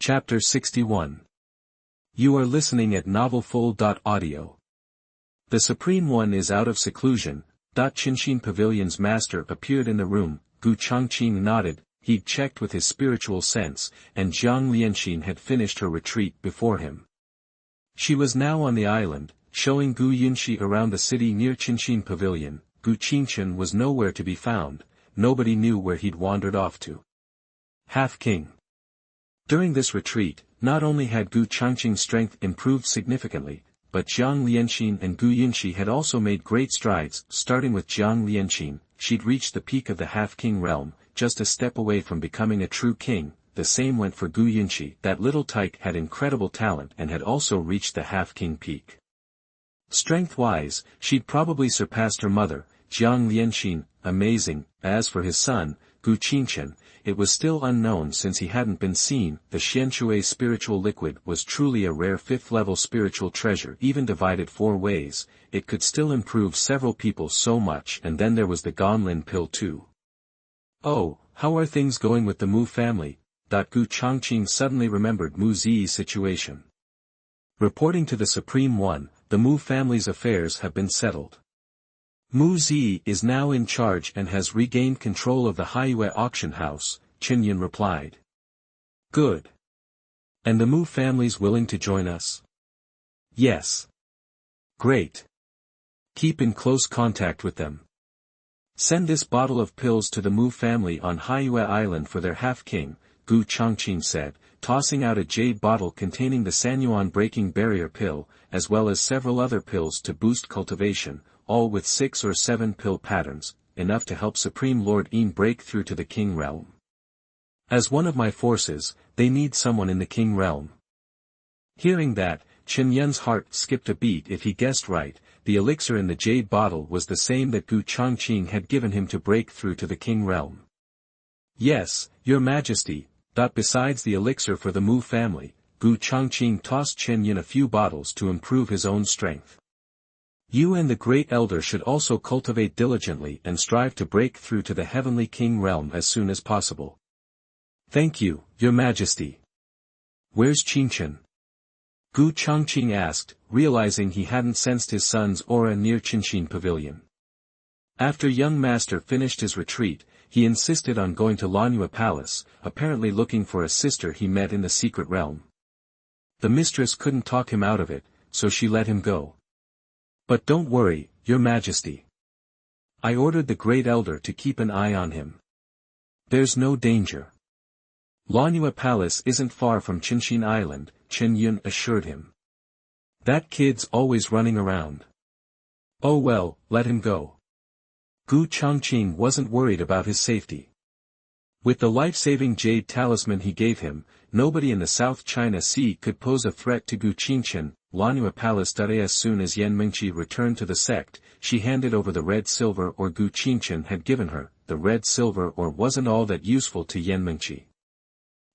Chapter 61. You are listening at novelfull.audio. The Supreme One is out of seclusion. Changqing Pavilion's master appeared in the room. Changqing nodded. He'd checked with his spiritual sense, and Jiang Lianxin had finished her retreat before him. She was now on the island, showing Gu Yunxi around the city near Changqing Pavilion. Gu Qingchen was nowhere to be found. Nobody knew where he'd wandered off to. Half-King. During this retreat, not only had Gu Changqing's strength improved significantly, but Jiang Lianxin and Gu Yunxi had also made great strides. Starting with Jiang Lianxin, she'd reached the peak of the half-king realm, just a step away from becoming a true king. The same went for Gu Yunxi. That little tyke had incredible talent and had also reached the half-king peak. Strength-wise, she'd probably surpassed her mother, Jiang Lianxin. Amazing. As for his son, Gu Qingchen, it was still unknown since he hadn't been seen. The Xianshui spiritual liquid was truly a rare fifth-level spiritual treasure. Even divided 4 ways, it could still improve several people so much. And then there was the Gonlin pill too. Oh, how are things going with the Mu family? Gu Changqing suddenly remembered Mu Ziyi's situation. Reporting to the Supreme One, the Mu family's affairs have been settled. Mu Ziyi is now in charge and has regained control of the Haiyue auction house, Qinyun replied. Good. And the Mu family's willing to join us? Yes. Great. Keep in close contact with them. Send this bottle of pills to the Mu family on Haiyue Island for their half-king, Gu Changqing said, tossing out a jade bottle containing the Sanyuan breaking barrier pill, as well as several other pills to boost cultivation, all with 6 or 7 pill patterns, enough to help Supreme Lord Yin break through to the King realm. As one of my forces, they need someone in the King realm. Hearing that, Chen Yun's heart skipped a beat. If he guessed right, the elixir in the jade bottle was the same that Gu Changqing had given him to break through to the King realm. Yes, Your Majesty. Besides the elixir for the Mu family, Gu Changqing tossed Chen Yun a few bottles to improve his own strength. You and the Great Elder should also cultivate diligently and strive to break through to the Heavenly King realm as soon as possible. Thank you, Your Majesty. Where's Qingchen? Gu Changqing asked, realizing he hadn't sensed his son's aura near Changqing Pavilion. After young master finished his retreat, he insisted on going to Lanyue Palace, apparently looking for a sister he met in the secret realm. The mistress couldn't talk him out of it, so she let him go. But don't worry, Your Majesty. I ordered the Great Elder to keep an eye on him. There's no danger. Lanyue Palace isn't far from Changqing Island, Chen Yun assured him. That kid's always running around. Oh well, let him go. Gu Changqing wasn't worried about his safety. With the life-saving jade talisman he gave him, nobody in the South China Sea could pose a threat to Gu Qingchen. Lanyue Palace. As soon as Yan Mingqi returned to the sect, she handed over the red silver ore Gu Qingchen had given her. The red silver ore wasn't all that useful to Yan Mingqi.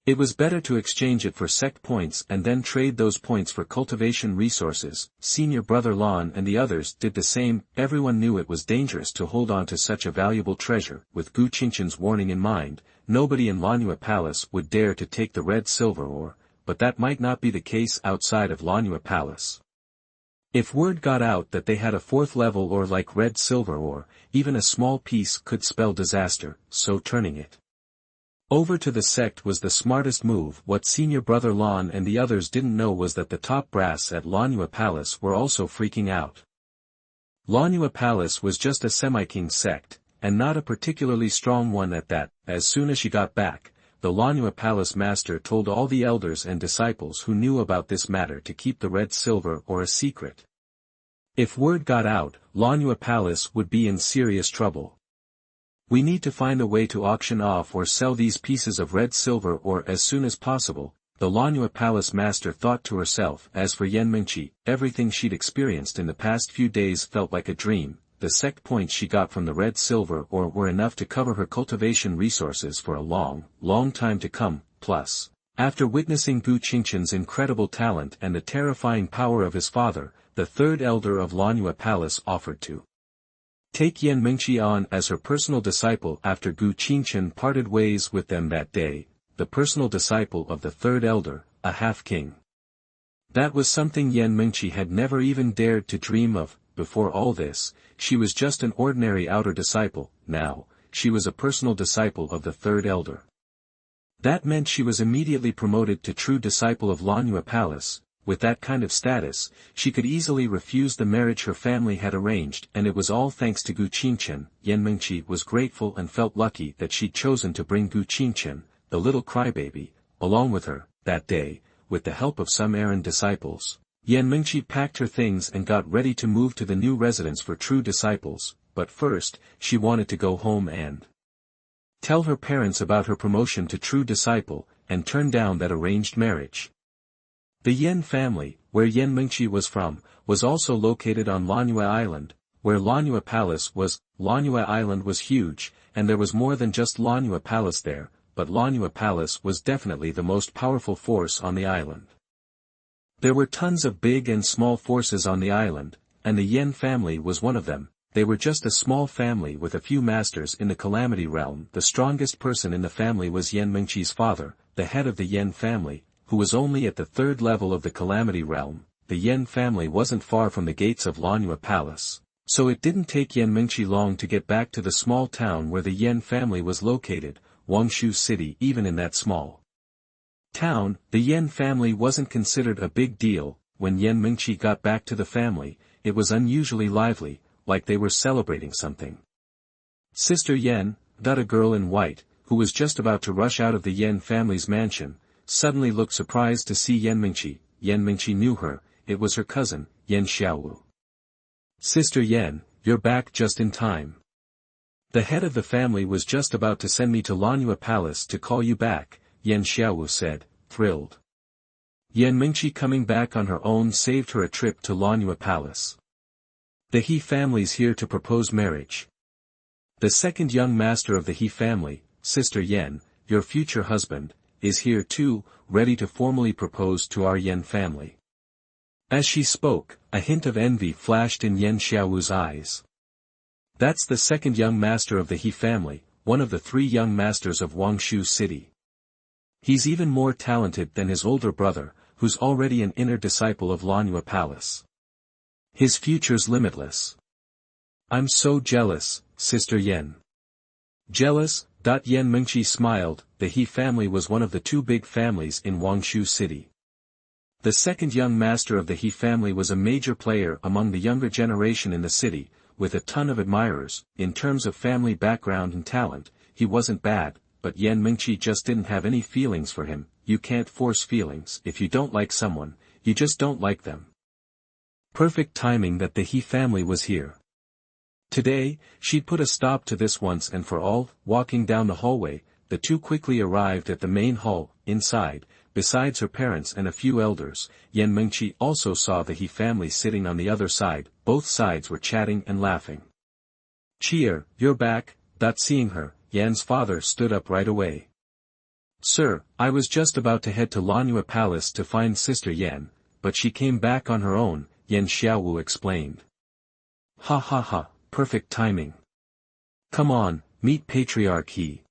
It was better to exchange it for sect points and then trade those points for cultivation resources. Senior brother Lan and the others did the same. Everyone knew it was dangerous to hold on to such a valuable treasure. With Gu Qingchen's warning in mind, nobody in Lanyue Palace would dare to take the red silver ore, but that might not be the case outside of Lanyue Palace. If word got out that they had a 4th level ore like red silver ore, even a small piece could spell disaster, so turning it over to the sect was the smartest move. What senior brother Lan and the others didn't know was that the top brass at Lanyue Palace were also freaking out. Lanyue Palace was just a semi-king sect, and not a particularly strong one at that. As soon as she got back, the Lanyue Palace master told all the elders and disciples who knew about this matter to keep the red silver ore a secret. If word got out, Lanyue Palace would be in serious trouble. We need to find a way to auction off or sell these pieces of red silver ore as soon as possible, the Lanyue Palace master thought to herself. As for Yan Mingqi, everything she'd experienced in the past few days felt like a dream. The sect points she got from the red silver ore were enough to cover her cultivation resources for a long, long time to come. Plus, after witnessing Gu Qingchen's incredible talent and the terrifying power of his father, the 3rd elder of Lanyue Palace offered to take Yan Mingqi on as her personal disciple after Gu Qingchen parted ways with them that day. the personal disciple of the third elder, a half-king. That was something Yan Mingqi had never even dared to dream of. Before all this, she was just an ordinary outer disciple. Now, she was a personal disciple of the third elder. That meant she was immediately promoted to true disciple of Lanhua Palace. With that kind of status, she could easily refuse the marriage her family had arranged, and it was all thanks to Gu Qingchen. Yan Mingqi was grateful and felt lucky that she'd chosen to bring Gu Qingchen, the little crybaby, along with her. That day, with the help of some errand disciples, Yan Mingqi packed her things and got ready to move to the new residence for true disciples, but first, she wanted to go home and tell her parents about her promotion to true disciple, and turn down that arranged marriage. The Yan family, where Yan Mingqi was from, was also located on Lanhua Island, where Lanhua Palace was. Lanhua Island was huge, and there was more than just Lanhua Palace there, but Lanhua Palace was definitely the most powerful force on the island. There were tons of big and small forces on the island, and the Yan family was one of them. They were just a small family with a few masters in the Calamity Realm. The strongest person in the family was Yan Mingqi's father, the head of the Yan family, who was only at the third level of the Calamity Realm. The Yan family wasn't far from the gates of Lanhua Palace, so it didn't take Yan Mingqi long to get back to the small town where the Yan family was located, Wangshu City. Even in that small town, the Yan family wasn't considered a big deal. When Yan Mingqi got back to the family, it was unusually lively, like they were celebrating something. Sister Yan, a girl in white, who was just about to rush out of the Yan family's mansion, suddenly looked surprised to see Yan Mingqi. Yan Mingqi knew her. It was her cousin, Yan Xiaowu. Sister Yan, you're back just in time. The head of the family was just about to send me to Lanhua Palace to call you back, Yan Xiaowu said, thrilled. Yan Mingqi coming back on her own saved her a trip to Lanhua Palace. The He family's here to propose marriage. The second young master of the He family, Sister Yan, your future husband, is here too, ready to formally propose to our Yan family. As she spoke, a hint of envy flashed in Yan Xiaowu's eyes. That's the second young master of the He family, one of the 3 young masters of Wangshu City. He's even more talented than his older brother, who's already an inner disciple of Lanhua Palace. His future's limitless. I'm so jealous, Sister Yan. Jealous? Yan Mingqi smiled. The He family was one of the 2 big families in Wangshu City. The second young master of the He family was a major player among the younger generation in the city, with a ton of admirers. In terms of family background and talent, he wasn't bad, but Yan Mingqi just didn't have any feelings for him. You can't force feelings. If you don't like someone, you just don't like them. Perfect timing that the He family was here. Today, she'd put a stop to this once and for all. Walking down the hallway, the 2 quickly arrived at the main hall. Inside, besides her parents and a few elders, Yan Mingqi also saw the He family sitting on the other side. Both sides were chatting and laughing. Cheer, you're back. Seeing her, Yan's father stood up right away. Sir, I was just about to head to Lanhua Palace to find Sister Yan, but she came back on her own, Yan Xiaowu explained. Ha ha ha, perfect timing. Come on, meet Patriarch He.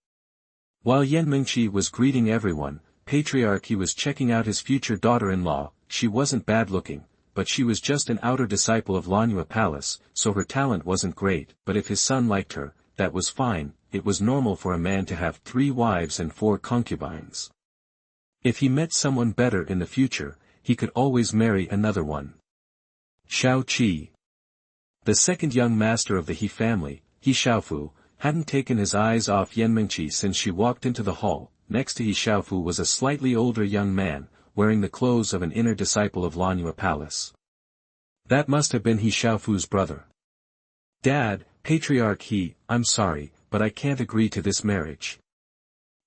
While Yan Mingqi was greeting everyone, Patriarch He was checking out his future daughter-in-law. She wasn't bad-looking, but she was just an outer disciple of Lanhua Palace, so her talent wasn't great. But if his son liked her, that was fine. It was normal for a man to have 3 wives and 4 concubines. If he met someone better in the future, he could always marry another one. Shao Qi. The second young master of the He family, He Xiaofu, hadn't taken his eyes off Yan Mingqi since she walked into the hall. Next to He Xiaofu was a slightly older young man, wearing the clothes of an inner disciple of Lanhua Palace. That must have been He Xiaofu's brother. Dad, Patriarch He, I'm sorry, but I can't agree to this marriage.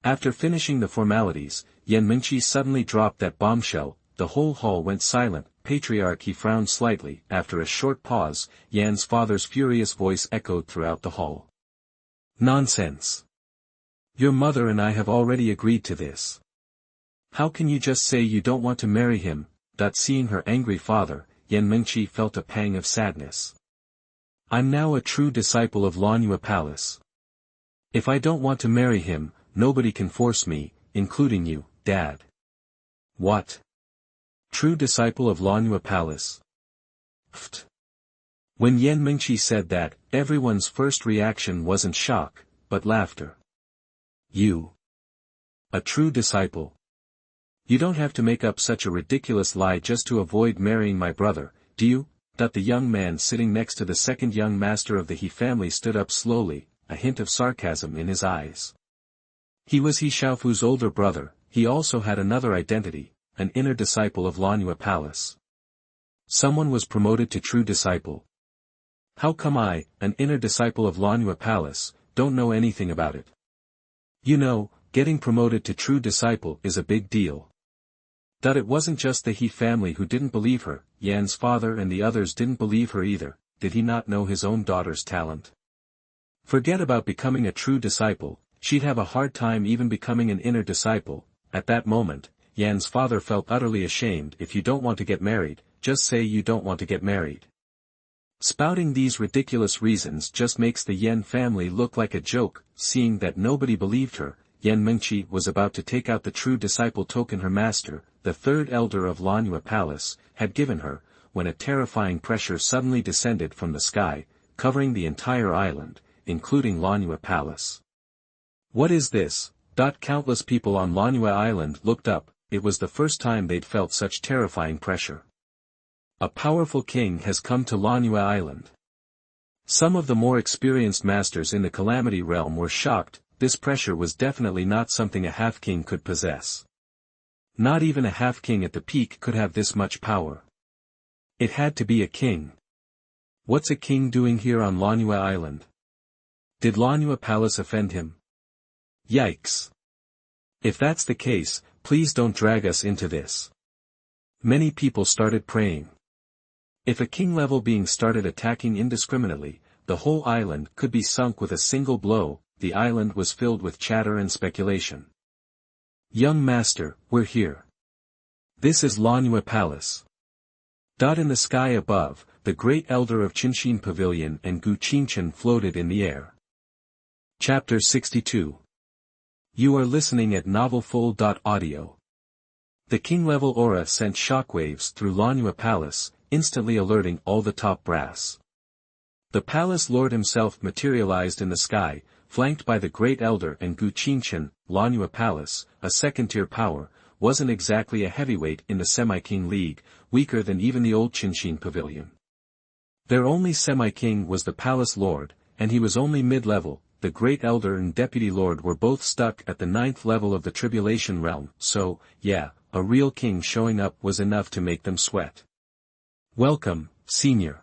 After finishing the formalities, Yan Mingqi suddenly dropped that bombshell. The whole hall went silent. Patriarch He frowned slightly. After a short pause, Yan's father's furious voice echoed throughout the hall. Nonsense. Your mother and I have already agreed to this. How can you just say you don't want to marry him? Seeing her angry father, Yan Mingqi felt a pang of sadness. I'm now a true disciple of Lanhua Palace. If I don't want to marry him, nobody can force me. including you, Dad. What? True disciple of Lanua Palace. Pfft. When Yan Mingqi said that, everyone's first reaction wasn't shock, but laughter. You. A true disciple. You don't have to make up such a ridiculous lie just to avoid marrying my brother, do you? That the young man sitting next to the second young master of the He family stood up slowly, a hint of sarcasm in his eyes. He was He Xiaofu's older brother. He also had another identity, an inner disciple of Lanua Palace. Someone was promoted to true disciple. How come I, an inner disciple of Lanua Palace, don't know anything about it? You know, getting promoted to true disciple is a big deal. That it wasn't just the He family who didn't believe her, Yan's father and the others didn't believe her either. Did he not know his own daughter's talent? Forget about becoming a true disciple, she'd have a hard time even becoming an inner disciple. At that moment, Yan's father felt utterly ashamed. If you don't want to get married, just say you don't want to get married. Spouting these ridiculous reasons just makes the Yan family look like a joke. Seeing that nobody believed her, Yan Mingqi was about to take out the true disciple token her master, the third elder of Lanua Palace, had given her, when a terrifying pressure suddenly descended from the sky, covering the entire island, including Lanua Palace. What is this? Countless people on Lanua Island looked up. It was the first time they'd felt such terrifying pressure. A powerful king has come to Lanua Island. Some of the more experienced masters in the Calamity Realm were shocked. This pressure was definitely not something a half-king could possess. Not even a half-king at the peak could have this much power. It had to be a king. What's a king doing here on Lanua Island? Did Lanua Palace offend him? Yikes. If that's the case, please don't drag us into this. Many people started praying. If a king-level being started attacking indiscriminately, the whole island could be sunk with a single blow. The island was filled with chatter and speculation. Young master, we're here. This is Lanua Palace. In the sky above, the great elder of Changqing Pavilion and Gu Qingchen floated in the air. Chapter 62. You are listening at novelfull.audio. The king-level aura sent shockwaves through Lanua Palace, instantly alerting all the top brass. The palace lord himself materialized in the sky, flanked by the great elder and Gu Qingchen. Lanua Palace, a second-tier power, wasn't exactly a heavyweight in the semi-king league, weaker than even the old Changqing Pavilion. Their only semi-king was the palace lord, and he was only mid-level. The great elder and deputy lord were both stuck at the 9th level of the tribulation realm, so, yeah, a real king showing up was enough to make them sweat. Welcome, senior.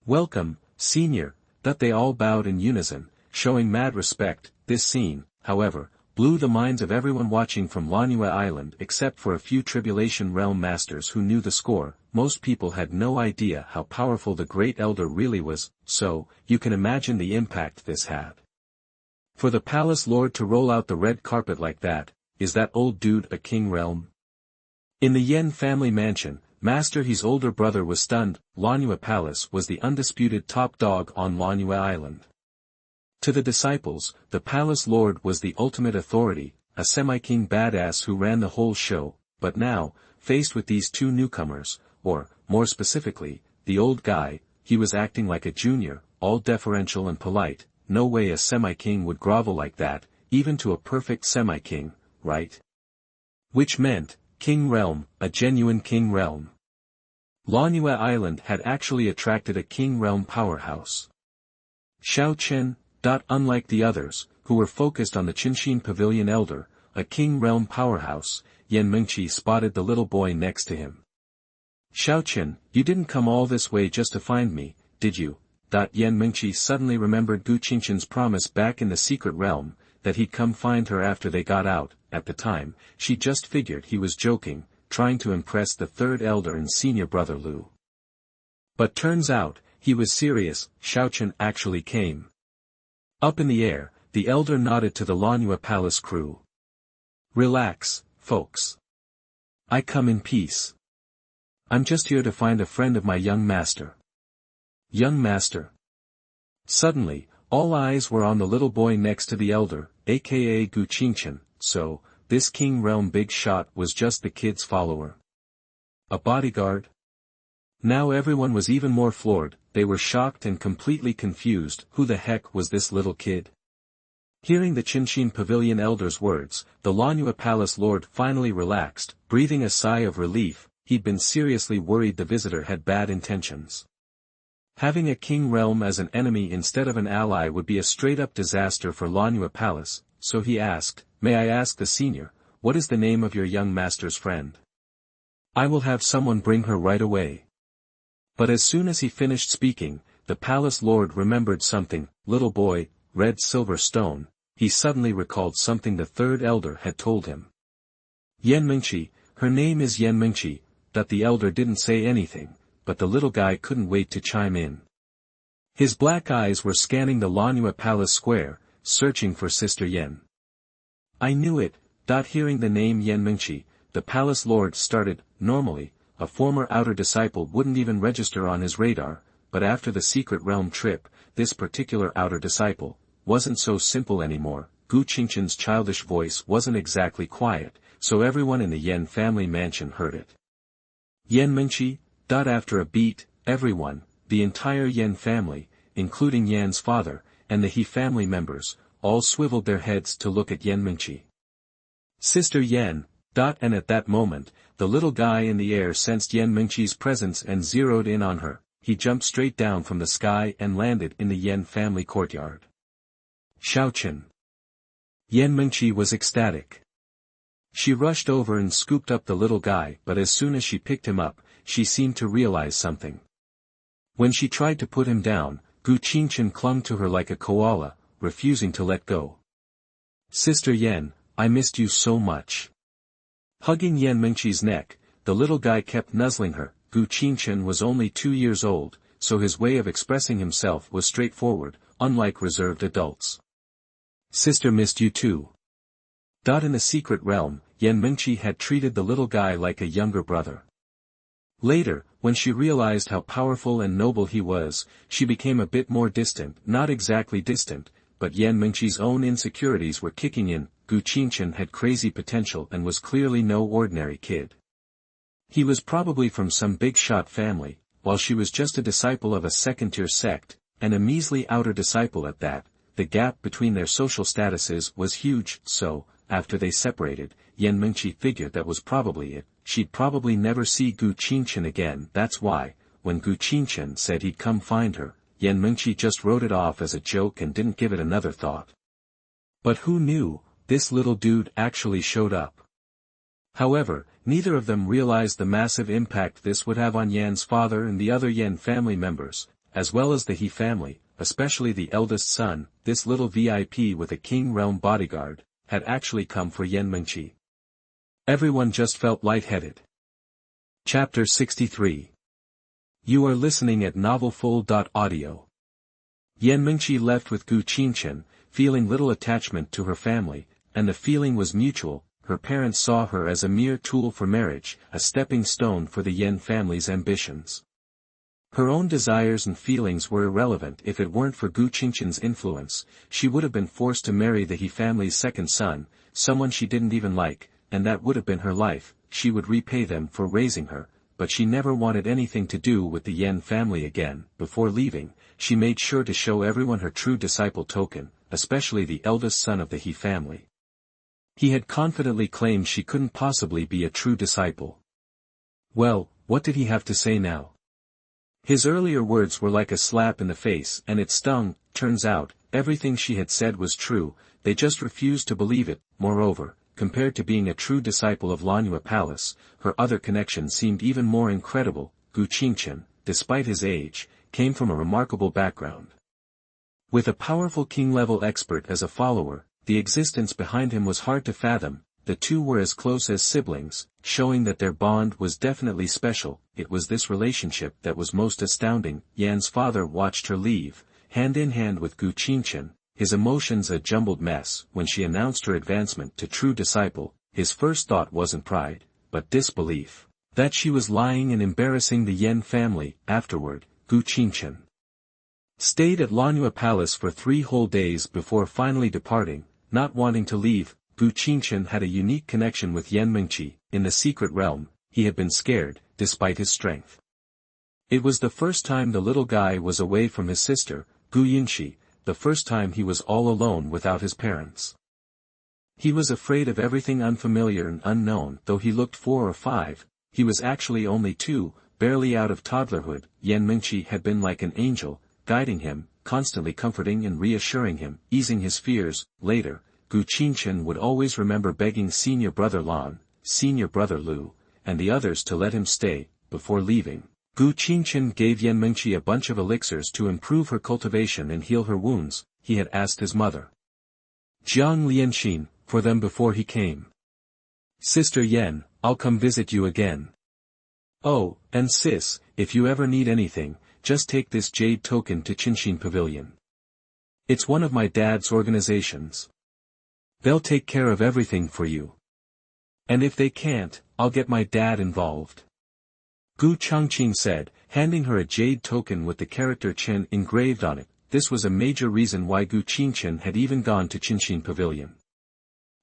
Welcome, senior, that they all bowed in unison, showing mad respect. This scene, however, blew the minds of everyone watching from Lanua Island except for a few tribulation realm masters who knew the score. Most people had no idea how powerful the great elder really was, so, you can imagine the impact this had. For the palace lord to roll out the red carpet like that, is that old dude a king realm? In the Yen family mansion, Master He's older brother was stunned. Lanua Palace was the undisputed top dog on Lanua Island. To the disciples, the palace lord was the ultimate authority, a semi-king badass who ran the whole show, but now, faced with these two newcomers, or, more specifically, the old guy, he was acting like a junior, all deferential and polite. No way a semi-king would grovel like that, even to a perfect semi-king, right? Which meant, king realm, a genuine king realm. Lanua Island had actually attracted a king realm powerhouse. Xiao Chen. Unlike the others, who were focused on the Changqing Pavilion elder, a king realm powerhouse, Yan Mingqi spotted the little boy next to him. Xiaoqian, you didn't come all this way just to find me, did you? Yan Mingqi suddenly remembered Gu Qingchen's promise back in the secret realm, that he'd come find her after they got out. At the time, she just figured he was joking, trying to impress the third elder and senior brother Lu. But turns out, he was serious. Xiaoqian actually came. Up in the air, the elder nodded to the Lanua Palace crew. Relax, folks. I come in peace. I'm just here to find a friend of my young master. Young master. Suddenly, all eyes were on the little boy next to the elder, aka Gu Qingchen. So, this king realm big shot was just the kid's follower. A bodyguard? Now everyone was even more floored, they were shocked and completely confused. Who the heck was this little kid? Hearing the Changqing Pavilion elder's words, the Lanua Palace lord finally relaxed, breathing a sigh of relief. He'd been seriously worried the visitor had bad intentions. Having a king realm as an enemy instead of an ally would be a straight-up disaster for Lanua Palace, so he asked, "May I ask the senior, what is the name of your young master's friend? I will have someone bring her right away." But as soon as he finished speaking, the palace lord remembered something. "Little boy, red silver stone." He suddenly recalled something the third elder had told him. "Yan Mingqi, her name is Yan Mingqi." That the elder didn't say anything, but the little guy couldn't wait to chime in. His black eyes were scanning the Lanua Palace square, searching for Sister Yan. "I knew it." Hearing the name Yan Mingqi, the palace lord started. Normally, a former outer disciple wouldn't even register on his radar, but after the secret realm trip, this particular outer disciple wasn't so simple anymore. Gu Qingqian's childish voice wasn't exactly quiet, so everyone in the Yan family mansion heard it. "Yan Mingqi." After a beat, everyone, the entire Yan family, including Yan's father, and the He family members, all swiveled their heads to look at Yan Mingqi. "Sister Yan." And at that moment, the little guy in the air sensed Yan Mingqi's presence and zeroed in on her. He jumped straight down from the sky and landed in the Yan family courtyard. Shaoqin. Yan Mingqi was ecstatic. She rushed over and scooped up the little guy, but as soon as she picked him up, she seemed to realize something. When she tried to put him down, Gu Qingqian clung to her like a koala, refusing to let go. "Sister Yan, I missed you so much." Hugging Yan Mingqi's neck, the little guy kept nuzzling her. Gu Qingqian was only 2 years old, so his way of expressing himself was straightforward, unlike reserved adults. "Sister missed you too." In the secret realm, Yan Mingqi had treated the little guy like a younger brother. Later, when she realized how powerful and noble he was, she became a bit more distant. Not exactly distant, but Yan Mingqi's own insecurities were kicking in. Gu Qingqian had crazy potential and was clearly no ordinary kid. He was probably from some big-shot family, while she was just a disciple of a second-tier sect, and a measly outer disciple at that. The gap between their social statuses was huge, so, after they separated, Yan Mingqi figured that was probably it. She'd probably never see Gu Qingqian again. That's why, when Gu Qingqian said he'd come find her, Yan Mingqi just wrote it off as a joke and didn't give it another thought. But who knew, this little dude actually showed up. However, neither of them realized the massive impact this would have on Yan's father and the other Yan family members, as well as the He family, especially the eldest son. This little VIP with a king realm bodyguard had actually come for Yan Mingqi. Everyone just felt lightheaded. Chapter 63. You are listening at novelfull.audio. Yan Mingqi left with Gu Qingqian, feeling little attachment to her family, and the feeling was mutual. Her parents saw her as a mere tool for marriage, a stepping stone for the Yan family's ambitions. Her own desires and feelings were irrelevant. If it weren't for Gu Qingqian's influence, she would have been forced to marry the He family's second son, someone she didn't even like, and that would have been her life. She would repay them for raising her, but she never wanted anything to do with the Yan family again. Before leaving, she made sure to show everyone her true disciple token, especially the eldest son of the He family. He had confidently claimed she couldn't possibly be a true disciple. Well, what did he have to say now? His earlier words were like a slap in the face, and it stung. Turns out, everything she had said was true, they just refused to believe it. Moreover, compared to being a true disciple of Lanua Palace, her other connection seemed even more incredible. Gu Qingqian, despite his age, came from a remarkable background. With a powerful king-level expert as a follower, the existence behind him was hard to fathom. The two were as close as siblings, showing that their bond was definitely special. It was this relationship that was most astounding. Yan's father watched her leave, hand in hand with Gu Qingqian, his emotions a jumbled mess. When she announced her advancement to true disciple, his first thought wasn't pride, but disbelief. That she was lying and embarrassing the Yan family. Afterward, Gu Qingqian stayed at Lanua Palace for 3 whole days before finally departing. Not wanting to leave, Gu Qingchen had a unique connection with Yan Mengqi. In the secret realm, he had been scared, despite his strength. It was the first time the little guy was away from his sister, Gu Yinxi, the first time he was all alone without his parents. He was afraid of everything unfamiliar and unknown. Though he looked 4 or 5, he was actually only 2, barely out of toddlerhood. Yan Mengqi had been like an angel, guiding him, constantly comforting and reassuring him, easing his fears. Later, Gu Qingchen would always remember begging senior brother Lan, senior brother Lu, and the others to let him stay. Before leaving, Gu Qingchen gave Yan Mengqi a bunch of elixirs to improve her cultivation and heal her wounds. He had asked his mother, Jiang Lianxin, for them before he came. Sister Yan, I'll come visit you again. Oh, and sis, if you ever need anything, just take this jade token to Changqing Pavilion. It's one of my dad's organizations. They'll take care of everything for you. And if they can't, I'll get my dad involved. Gu Changqing said, handing her a jade token with the character Chen engraved on it. This was a major reason why Gu Qingchen had even gone to Changqing Pavilion.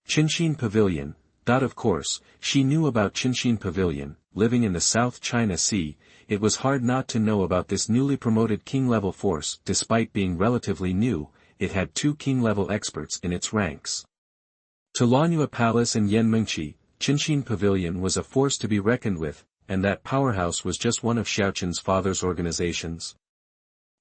Changqing Pavilion. Of course, she knew about Changqing Pavilion. Living in the South China Sea, it was hard not to know about this newly promoted king-level force. Despite being relatively new, it had 2 king-level experts in its ranks. To Lanhua Palace and Yan Mengqi, Changqing Pavilion was a force to be reckoned with, and that powerhouse was just one of Xiaoqin's father's organizations.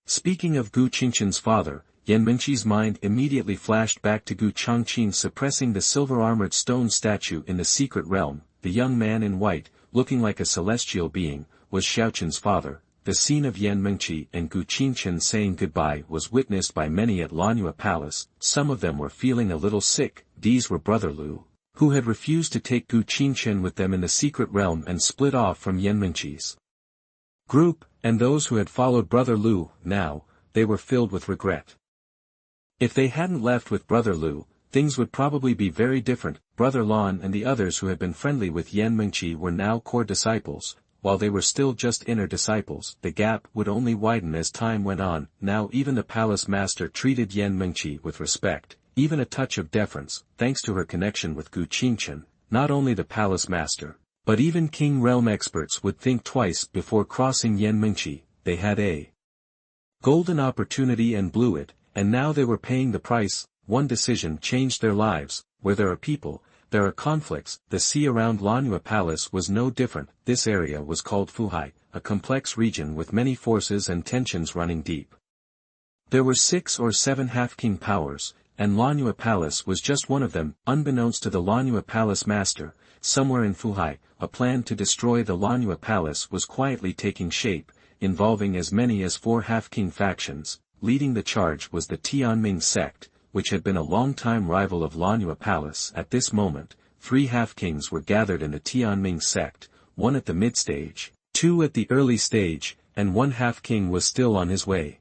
Speaking of Gu Qingchen's father, Yan Mengqi's mind immediately flashed back to Gu Changqing suppressing the silver-armored stone statue in the secret realm. The young man in white, looking like a celestial being, was Xiaoqin's father. The scene of Yan Mengqi and Gu Qingchen saying goodbye was witnessed by many at Lanhua Palace. Some of them were feeling a little sick. These were Brother Lu, who had refused to take Gu Qingchen with them in the secret realm and split off from Yan Mengqi's group, and those who had followed Brother Lu. Now, they were filled with regret. If they hadn't left with Brother Lu, things would probably be very different. Brother Lan and the others who had been friendly with Yan Mengqi were now core disciples. While they were still just inner disciples, the gap would only widen as time went on. Now even the palace master treated Yan Mengqi with respect, even a touch of deference, thanks to her connection with Gu Qingchen. Not only the palace master, but even king realm experts would think twice before crossing Yan Mengqi. They had a golden opportunity and blew it, and now they were paying the price. One decision changed their lives. Where there are people, there are conflicts. The sea around Lanhua Palace was no different. This area was called Fuhai, a complex region with many forces and tensions running deep. There were 6 or 7 half-king powers, and Lanhua Palace was just one of them. Unbeknownst to the Lanhua Palace master, somewhere in Fuhai, a plan to destroy the Lanhua Palace was quietly taking shape, involving as many as 4 half-king factions. Leading the charge was the Tianming sect, which had been a long-time rival of Lanhua Palace. At this moment, 3 half-kings were gathered in the Tianming sect, 1 at the mid-stage, 2 at the early stage, and 1 half-king was still on his way.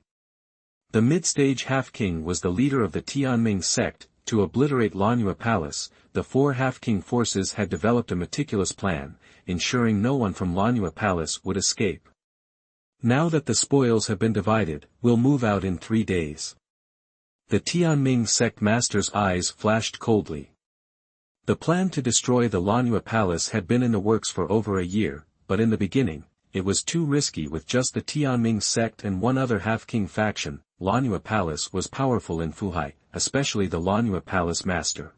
The mid-stage half-king was the leader of the Tianming sect. To obliterate Lanhua Palace, the 4 half-king forces had developed a meticulous plan, ensuring no one from Lanhua Palace would escape. Now that the spoils have been divided, we'll move out in 3 days. The Tianming sect master's eyes flashed coldly. The plan to destroy the Lanhua Palace had been in the works for over a year, but in the beginning, it was too risky with just the Tianming sect and 1 other half-king faction. Lanhua Palace was powerful in Fuhai, especially the Lanhua Palace master.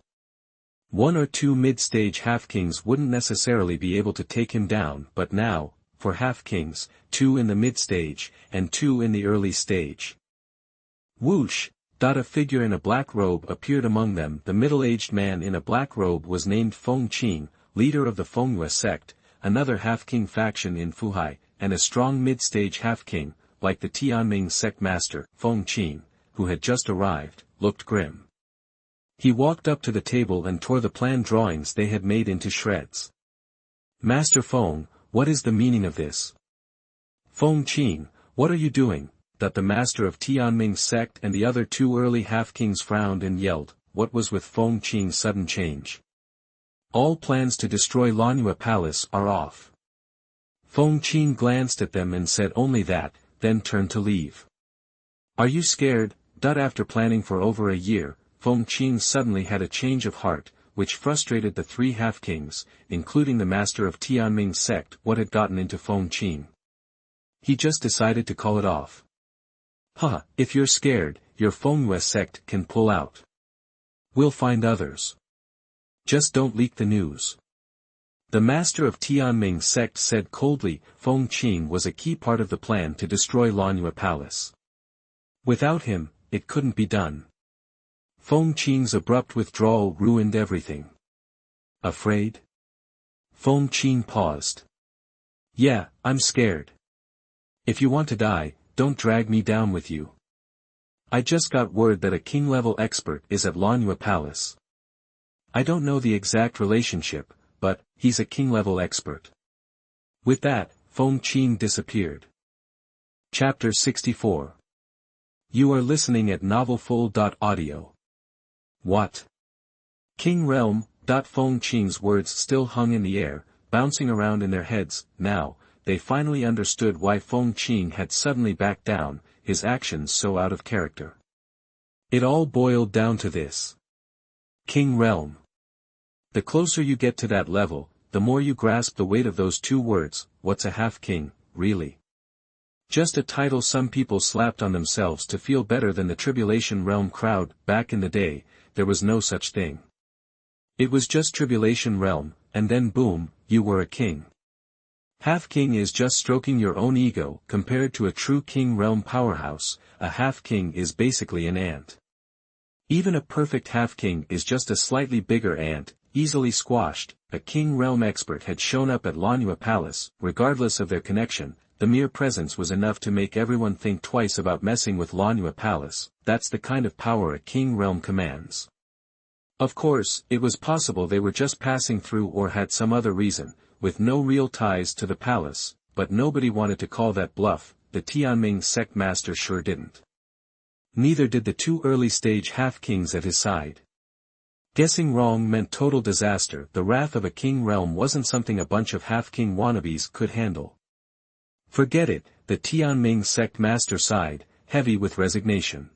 1 or 2 mid-stage half-kings wouldn't necessarily be able to take him down, but now, for half-kings, 2 in the mid-stage, and 2 in the early stage. Whoosh! A figure in a black robe appeared among them. The middle-aged man in a black robe was named Feng Qing, leader of the Fengyue sect, another half-king faction in Fuhai, and a strong mid-stage half-king, like the Tianming sect master. Feng Qing, who had just arrived, looked grim. He walked up to the table and tore the plan drawings they had made into shreds. Master Feng, what is the meaning of this? Feng Qing, what are you doing? That the master of Tianming sect and the other 2 early half-kings frowned and yelled. What was with Feng Qing's sudden change? All plans to destroy Lanhua Palace are off. Feng Qing glanced at them and said only that, then turned to leave. Are you scared? After planning for over a year, Feng Qing suddenly had a change of heart. which frustrated the three half-kings, including the master of Tianming's sect, what had gotten into Changqing. He just decided to call it off. Huh, if you're scared, your Fanqienovel sect can pull out. We'll find others. Just don't leak the news. The master of Tianming's sect said coldly. Changqing was a key part of the plan to destroy Lanhua Palace. Without him, it couldn't be done. Changqing's abrupt withdrawal ruined everything. Afraid? Changqing paused. Yeah, I'm scared. If you want to die, don't drag me down with you. I just got word that a king-level expert is at Lanhua Palace. I don't know the exact relationship, but he's a king-level expert. With that, Changqing disappeared. Chapter 64. You are listening at novelfull.audio. What? King Realm. Changqing's words still hung in the air, bouncing around in their heads. Now, they finally understood why Changqing had suddenly backed down, his actions so out of character. It all boiled down to this. King Realm. The closer you get to that level, the more you grasp the weight of those two words. What's a half-king, really? Just a title some people slapped on themselves to feel better than the Tribulation Realm crowd. Back in the day, there was no such thing. It was just Tribulation Realm, and then boom, you were a king. Half-king is just stroking your own ego. Compared to a true King Realm powerhouse, a half-king is basically an ant. Even a perfect half-king is just a slightly bigger ant, easily squashed. A King Realm expert had shown up at Lanhua Palace. Regardless of their connection, the mere presence was enough to make everyone think twice about messing with Lanhua Palace. That's the kind of power a King Realm commands. Of course, it was possible they were just passing through or had some other reason, with no real ties to the palace, but nobody wanted to call that bluff. The Tianming sect master sure didn't. Neither did the two early-stage half-kings at his side. Guessing wrong meant total disaster. The wrath of a King Realm wasn't something a bunch of half-king wannabes could handle. Forget it, the Tianming sect master sighed, heavy with resignation.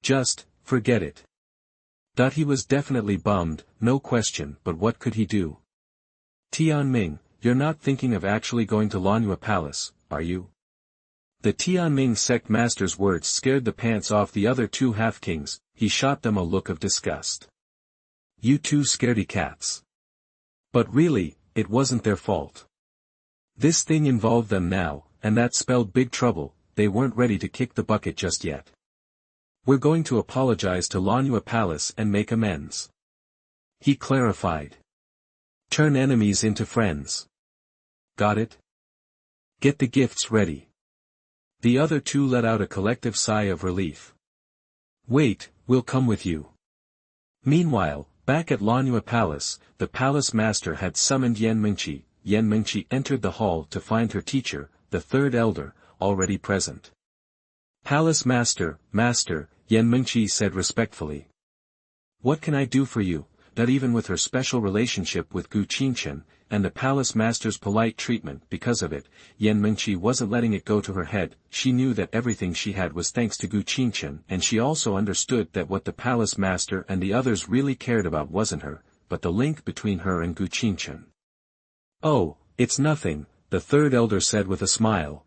Just, forget it. He was definitely bummed, no question, but what could he do? Tianming, you're not thinking of actually going to Lanhua Palace, are you? The Tianming sect master's words scared the pants off the other two half-kings. He shot them a look of disgust. You two scaredy cats. But really, it wasn't their fault. This thing involved them now, and that spelled big trouble. They weren't ready to kick the bucket just yet. We're going to apologize to Lanhua Palace and make amends. He clarified. Turn enemies into friends. Got it? Get the gifts ready. The other two let out a collective sigh of relief. Wait, we'll come with you. Meanwhile, back at Lanhua Palace, the palace master had summoned Yan Mingqi. Yan Mingqi entered the hall to find her teacher, the third elder, already present. Palace Master, Yan Mingqi said respectfully. What can I do for you? That even with her special relationship with Gu Qingchen, and the palace master's polite treatment because of it, Yan Mingqi wasn't letting it go to her head. She knew that everything she had was thanks to Gu Qingchen, and she also understood that what the palace master and the others really cared about wasn't her, but the link between her and Gu Qingchen. Oh, it's nothing, the third elder said with a smile.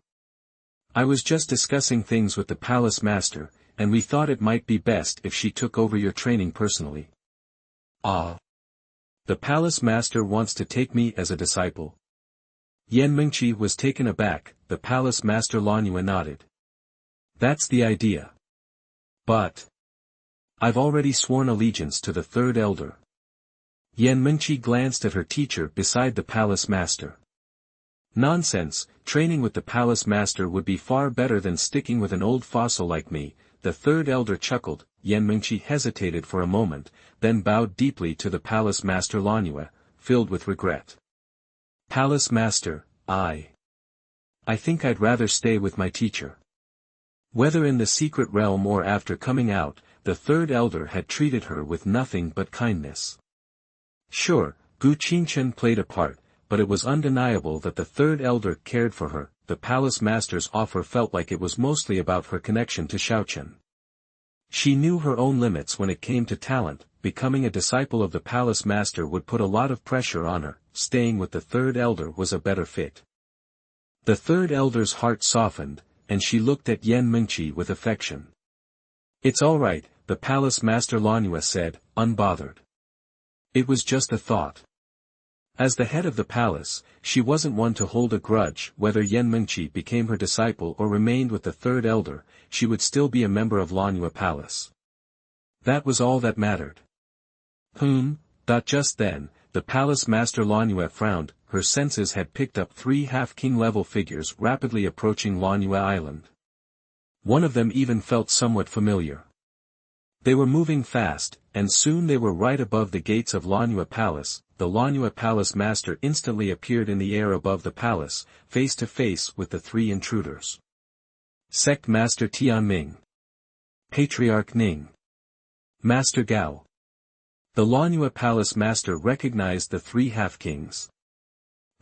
I was just discussing things with the palace master, and we thought it might be best if she took over your training personally. Ah. The palace master wants to take me as a disciple. Yan Mingqi was taken aback. The palace master Lanhua nodded. That's the idea. But I've already sworn allegiance to the third elder. Yan Mingqi glanced at her teacher beside the palace master. Nonsense, training with the palace master would be far better than sticking with an old fossil like me. The third elder chuckled. Yan Mingqi hesitated for a moment, then bowed deeply to the palace master Lanhua, filled with regret. Palace master, I think I'd rather stay with my teacher. Whether in the secret realm or after coming out, the third elder had treated her with nothing but kindness. Sure, Gu Qingchen played a part, but it was undeniable that the third elder cared for her. The palace master's offer felt like it was mostly about her connection to Shaochen. She knew her own limits when it came to talent. Becoming a disciple of the palace master would put a lot of pressure on her. Staying with the third elder was a better fit. The third elder's heart softened, and she looked at Yan Mingqi with affection. "It's all right," the palace master Lanua said, unbothered. It was just a thought. As the head of the palace, she wasn't one to hold a grudge. Whether Yan Mingqi became her disciple or remained with the third elder, she would still be a member of Lanua Palace. That was all that mattered. Just then, the palace master Lanua frowned. Her senses had picked up 3 half-king level figures rapidly approaching Lanua Island. One of them even felt somewhat familiar. They were moving fast, and soon they were right above the gates of Lanua Palace. The Lanua Palace master instantly appeared in the air above the palace, face to face with the 3 intruders. Sect Master Tianming. Patriarch Ning. Master Gao. The Lanua Palace master recognized the 3 half-kings.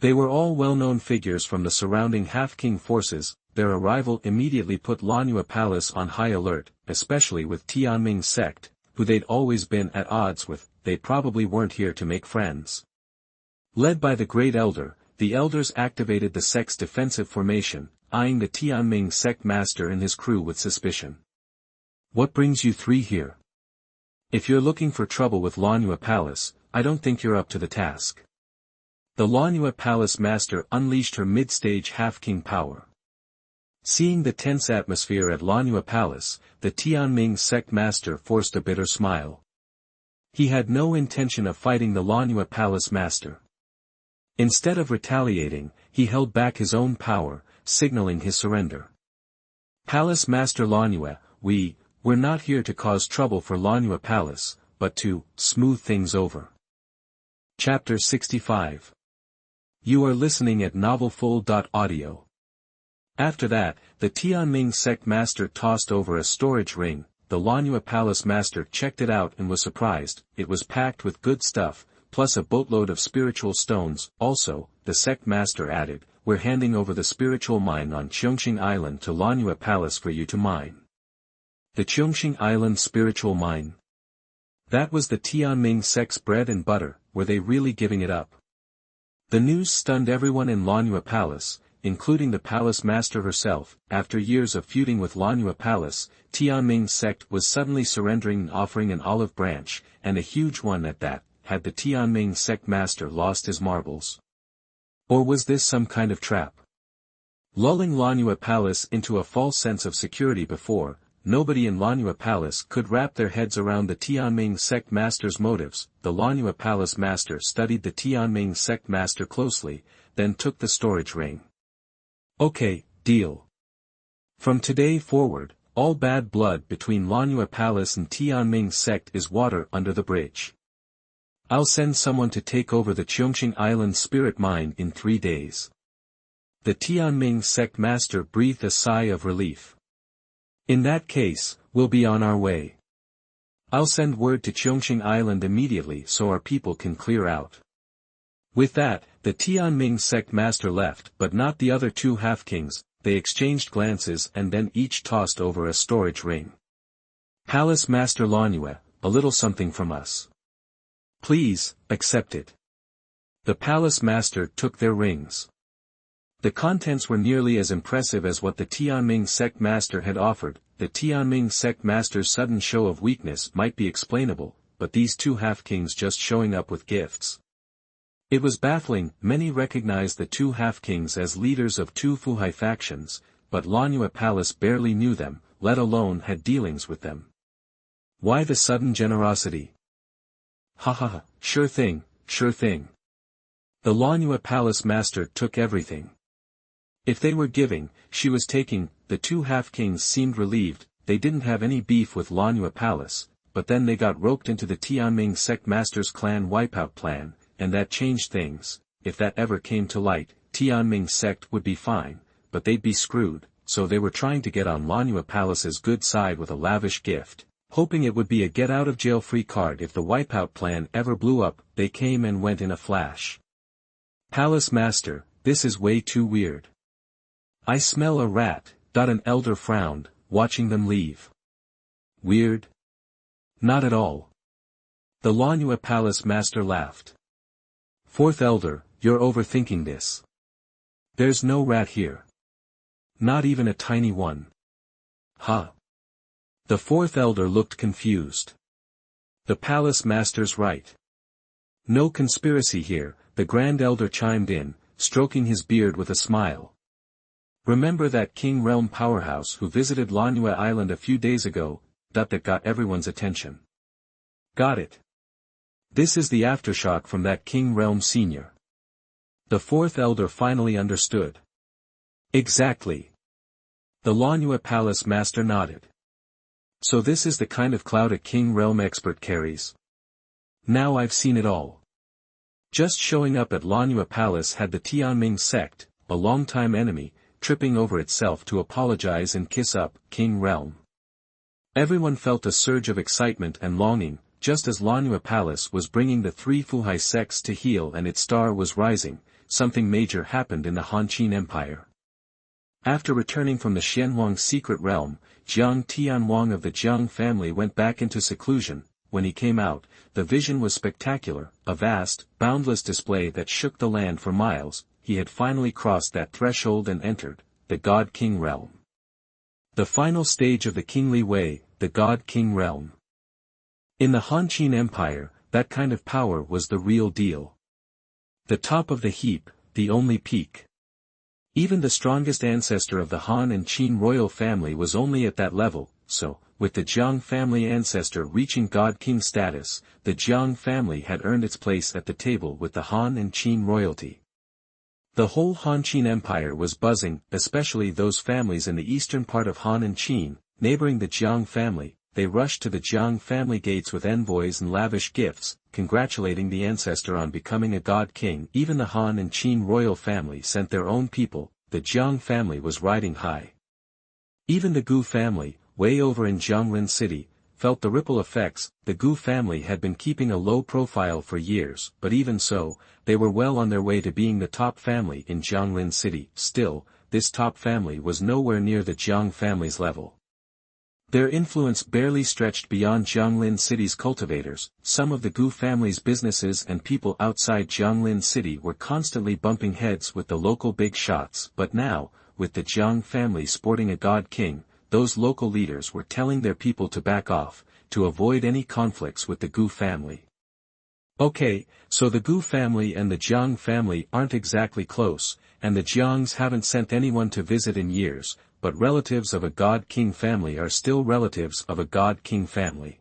They were all well-known figures from the surrounding half-king forces. Their arrival immediately put Lanua Palace on high alert, especially with Tianming's sect, who they'd always been at odds with. They probably weren't here to make friends. Led by the Great Elder, the elders activated the sect's defensive formation, eyeing the Tianming sect master and his crew with suspicion. "What brings you 3 here? If you're looking for trouble with Lanua Palace, I don't think you're up to the task." The Lanua Palace master unleashed her mid-stage half-king power. Seeing the tense atmosphere at Lanua Palace, the Tianming sect master forced a bitter smile. He had no intention of fighting the Lanua Palace master. Instead of retaliating, he held back his own power, signaling his surrender. "Palace Master Lanua, we're not here to cause trouble for Lanua Palace, but to smooth things over." Chapter 65. You are listening at novelfull.audio. After that, the Tianming sect master tossed over a storage ring. The Lanua Palace master checked it out and was surprised. It was packed with good stuff, plus a boatload of spiritual stones. Also, the sect master added, "We're handing over the spiritual mine on Changqing Island to Lanua Palace for you to mine." The Changqing Island spiritual mine. That was the Tianming sect's bread and butter. Were they really giving it up? The news stunned everyone in Lanua Palace, including the palace master herself. After years of feuding with Lanua Palace, Tianming's sect was suddenly surrendering and offering an olive branch, and a huge one at that. Had the Tianming sect master lost his marbles? Or was this some kind of trap? Lulling Lanua Palace into a false sense of security before, nobody in Lanua Palace could wrap their heads around the Tianming sect master's motives. The Lanua Palace master studied the Tianming sect master closely, then took the storage ring. "Okay, deal. From today forward, all bad blood between Lanua Palace and Tianming sect is water under the bridge. I'll send someone to take over the Changqing Island spirit mine in 3 days." The Tianming sect master breathed a sigh of relief. "In that case, we'll be on our way. I'll send word to Changqing Island immediately so our people can clear out." With that, the Tianming sect master left, but not the other 2 half-kings. They exchanged glances and then each tossed over a storage ring. "Palace Master Lanua, a little something from us. Please, accept it." The palace master took their rings. The contents were nearly as impressive as what the Tianming sect master had offered. The Tianming sect master's sudden show of weakness might be explainable, but these 2 half-kings just showing up with gifts. It was baffling. Many recognized the 2 half-kings as leaders of 2 Fuhai factions, but Lanua Palace barely knew them, let alone had dealings with them. Why the sudden generosity? Ha, sure thing, sure thing. The Lanua Palace master took everything. If they were giving, she was taking. The 2 half-kings seemed relieved. They didn't have any beef with Lanua Palace, but then they got roped into the Tianming sect master's clan wipeout plan, and that changed things. If that ever came to light, Tianming sect would be fine, but they'd be screwed, so they were trying to get on Lanua Palace's good side with a lavish gift, hoping it would be a get-out-of-jail-free card if the wipeout plan ever blew up. They came and went in a flash. "Palace master, this is way too weird. I smell a rat." An elder frowned, watching them leave. Weird? Not at all. The Lanua Palace Master laughed. Fourth Elder, you're overthinking this. There's no rat here. Not even a tiny one. Huh? The Fourth Elder looked confused. The Palace Master's right. No conspiracy here, the Grand Elder chimed in, stroking his beard with a smile. Remember that King Realm powerhouse who visited Lanua Island a few days ago? That got everyone's attention. Got it. This is the aftershock from that King Realm Senior. The Fourth Elder finally understood. Exactly. The Lanua Palace Master nodded. So this is the kind of clout a King Realm expert carries. Now I've seen it all. Just showing up at Lanua Palace had the Tianming sect, a longtime enemy, tripping over itself to apologize and kiss up King Realm. Everyone felt a surge of excitement and longing, just as Lanua Palace was bringing the three Fuhai sects to heel and its star was rising. Something major happened in the Han Empire. After returning from the Xianhuang secret realm, Jiang Tianhuang of the Jiang family went back into seclusion. When he came out, the vision was spectacular, a vast, boundless display that shook the land for miles. He had finally crossed that threshold and entered the God King realm. The final stage of the kingly way, the God King realm. In the Han Empire, that kind of power was the real deal. The top of the heap, the only peak. Even the strongest ancestor of the Han and Qin royal family was only at that level, so, with the Jiang family ancestor reaching God King status, the Jiang family had earned its place at the table with the Han and Qin royalty. The whole Han Empire was buzzing, especially those families in the eastern part of Han and Qin, neighboring the Jiang family. They rushed to the Jiang family gates with envoys and lavish gifts, congratulating the ancestor on becoming a god king. Even the Han and Qin royal family sent their own people. The Jiang family was riding high. Even the Gu family, way over in Jianglin City, felt the ripple effects. The Gu family had been keeping a low profile for years, but even so, they were well on their way to being the top family in Jianglin City. Still, this top family was nowhere near the Jiang family's level. Their influence barely stretched beyond Jianglin City's cultivators. Some of the Gu family's businesses and people outside Jianglin City were constantly bumping heads with the local big shots, but now, with the Jiang family sporting a god king, those local leaders were telling their people to back off, to avoid any conflicts with the Gu family. Okay, so the Gu family and the Jiang family aren't exactly close, and the Jiangs haven't sent anyone to visit in years, but relatives of a god king family are still relatives of a god king family.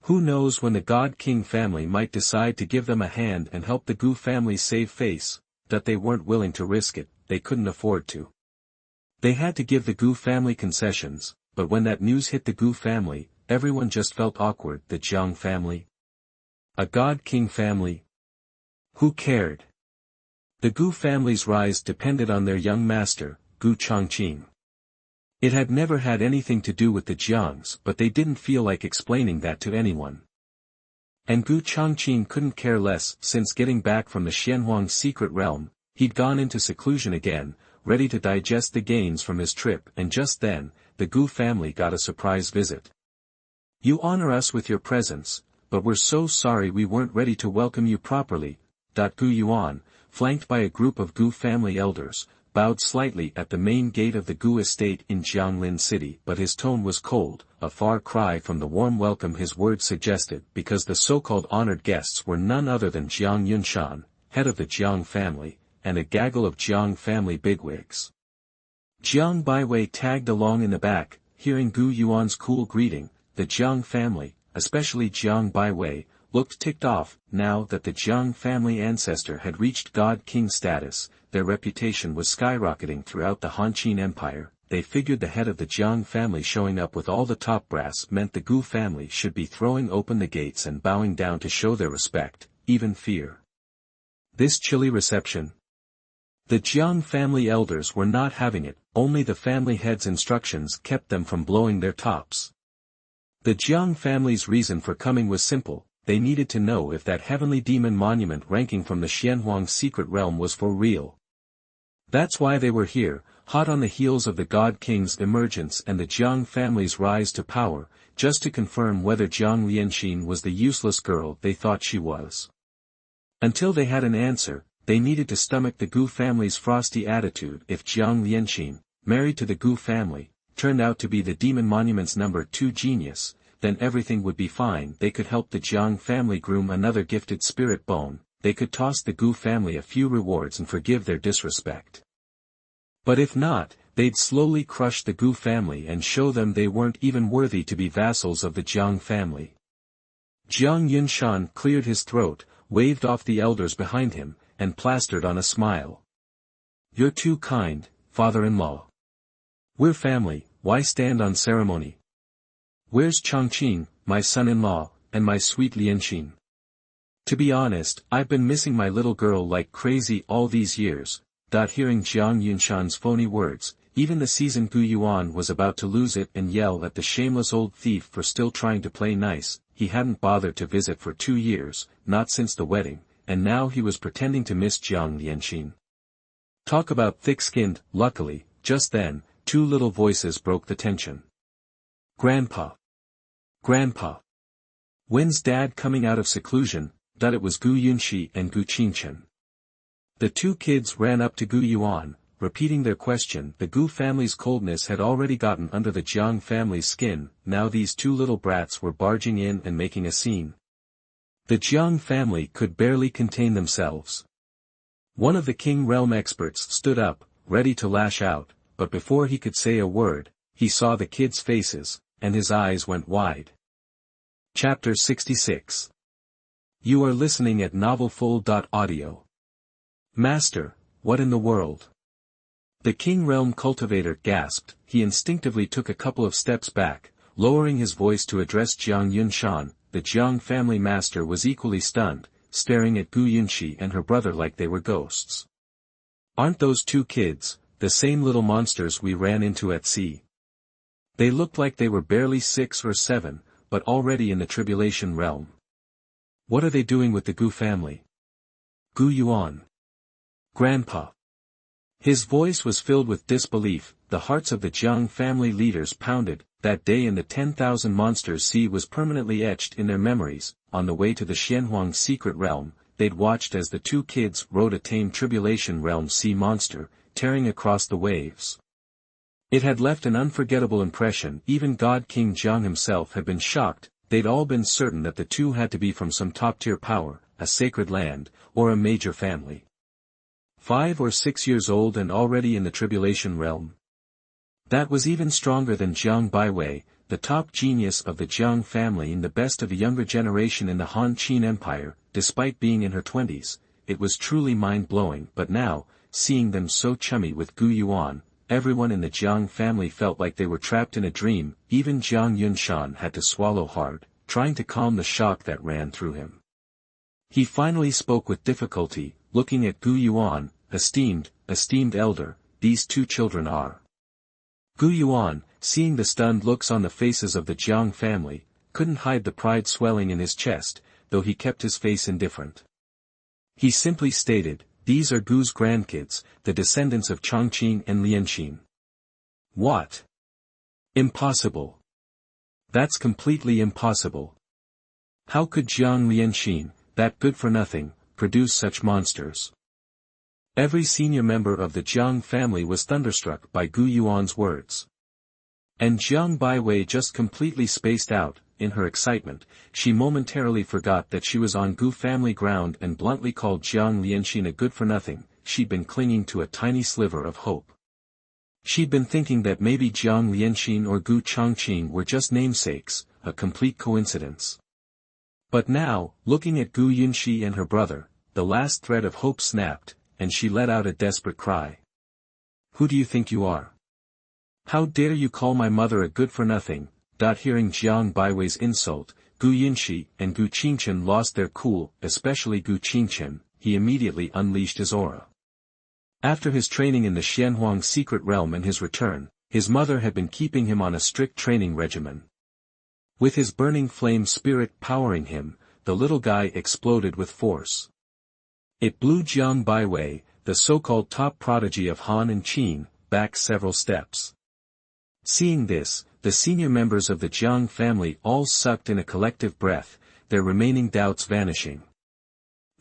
Who knows when the god king family might decide to give them a hand and help the Gu family save face? That they weren't willing to risk it, they couldn't afford to. They had to give the Gu family concessions, but when that news hit the Gu family, everyone just felt awkward. The Jiang family? A god king family? Who cared? The Gu family's rise depended on their young master, Gu Changqing. It had never had anything to do with the Jiangs, but they didn't feel like explaining that to anyone. And Gu Changqing couldn't care less. Since getting back from the Xianhuang secret realm, he'd gone into seclusion again, ready to digest the gains from his trip, and just then, the Gu family got a surprise visit. You honor us with your presence, but we're so sorry we weren't ready to welcome you properly. Gu Yuan, flanked by a group of Gu family elders, bowed slightly at the main gate of the Gu estate in Jianglin City, but his tone was cold, a far cry from the warm welcome his words suggested, because the so-called honored guests were none other than Jiang Yunshan, head of the Jiang family, and a gaggle of Jiang family bigwigs. Jiang Baiwei tagged along in the back, hearing Gu Yuan's cool greeting. The Jiang family, especially Jiang Baiwei, looked ticked off. Now that the Jiang family ancestor had reached god king status, their reputation was skyrocketing throughout the Han Empire. They figured the head of the Jiang family showing up with all the top brass meant the Gu family should be throwing open the gates and bowing down to show their respect, even fear. This chilly reception. The Jiang family elders were not having it, only the family head's instructions kept them from blowing their tops. The Jiang family's reason for coming was simple. They needed to know if that heavenly demon monument ranking from the Xianhuang secret realm was for real. That's why they were here. hot on the heels of the God King's emergence and the Jiang family's rise to power, just to confirm whether Jiang Lianxin was the useless girl they thought she was. Until they had an answer, they needed to stomach the Gu family's frosty attitude. If Jiang Lianxin, married to the Gu family, turned out to be the Demon Monument's number 2 genius, then everything would be fine. They could help the Jiang family groom another gifted spirit bone, they could toss the Gu family a few rewards and forgive their disrespect. But if not, they'd slowly crush the Gu family and show them they weren't even worthy to be vassals of the Jiang family. Jiang Yunshan cleared his throat, waved off the elders behind him, and plastered on a smile. "You're too kind, father-in-law. We're family, why stand on ceremony? Where's Changqing, my son-in-law, and my sweet Lianxin? To be honest, I've been missing my little girl like crazy all these years." Hearing Jiang Yunshan's phony words, even the seasoned Gu Yuan was about to lose it and yell at the shameless old thief for still trying to play nice. He hadn't bothered to visit for 2 years, not since the wedding, and now he was pretending to miss Jiang Lianxin. Talk about thick-skinned. Luckily, just then, 2 little voices broke the tension. "Grandpa! Grandpa! When's Dad coming out of seclusion?" It was Gu Yunxi and Gu Qingchen. The 2 kids ran up to Gu Yuan, repeating their question. The Gu family's coldness had already gotten under the Jiang family's skin, now these 2 little brats were barging in and making a scene. The Jiang family could barely contain themselves. One of the King Realm experts stood up, ready to lash out, but before he could say a word, he saw the kids' faces, and his eyes went wide. Chapter 66. You are listening at novelfull.audio. Master, what in the world? The King Realm cultivator gasped. He instinctively took a couple of steps back, lowering his voice to address Jiang Yunshan. The Jiang family master was equally stunned, staring at Gu Yunxi and her brother like they were ghosts. "Aren't those 2 kids, the same little monsters we ran into at sea? They looked like they were barely 6 or 7, but already in the tribulation realm. What are they doing with the Gu family? Gu Yuan. Grandpa." His voice was filled with disbelief. The hearts of the Jiang family leaders pounded. That day in the 10,000 Monsters Sea was permanently etched in their memories. On the way to the Xianhuang secret realm, they'd watched as the 2 kids rode a tame tribulation realm sea monster, tearing across the waves. It had left an unforgettable impression. Even God King Jiang himself had been shocked. They'd all been certain that the 2 had to be from some top-tier power, a sacred land, or a major family. 5 or 6 years old and already in the tribulation realm. That was even stronger than Jiang Baiwei, the top genius of the Jiang family and the best of a younger generation in the Han Qin Empire. Despite being in her 20s, it was truly mind-blowing. But now, seeing them so chummy with Gu Yuan, everyone in the Jiang family felt like they were trapped in a dream. Even Jiang Yunshan had to swallow hard, trying to calm the shock that ran through him. He finally spoke with difficulty, looking at Gu Yuan. Esteemed elder, these 2 children are." Gu Yuan, seeing the stunned looks on the faces of the Jiang family, couldn't hide the pride swelling in his chest, though he kept his face indifferent. He simply stated, "These are Gu's grandkids, the descendants of Changqing and Lianxin." "What? Impossible. That's completely impossible. How could Jiang Lianxin, that good-for-nothing, produce such monsters?" Every senior member of the Jiang family was thunderstruck by Gu Yuan's words. And Jiang Baiwei just completely spaced out. In her excitement, she momentarily forgot that she was on Gu family ground and bluntly called Jiang Lianxin a good-for-nothing. She'd been clinging to a tiny sliver of hope. She'd been thinking that maybe Jiang Lianxin or Gu Changqing were just namesakes, a complete coincidence. But now, looking at Gu Yunxi and her brother, the last thread of hope snapped, and she let out a desperate cry. "Who do you think you are? How dare you call my mother a good-for-nothing?" Hearing Jiang Baiwei's insult, Gu Yunxi and Gu Qingchen lost their cool, especially Gu Qingchen. He immediately unleashed his aura. After his training in the Xianhuang secret realm and his return, his mother had been keeping him on a strict training regimen. With his burning flame spirit powering him, the little guy exploded with force. It blew Jiang Baiwei, the so-called top prodigy of Han and Qin, back several steps. Seeing this, the senior members of the Jiang family all sucked in a collective breath, their remaining doubts vanishing.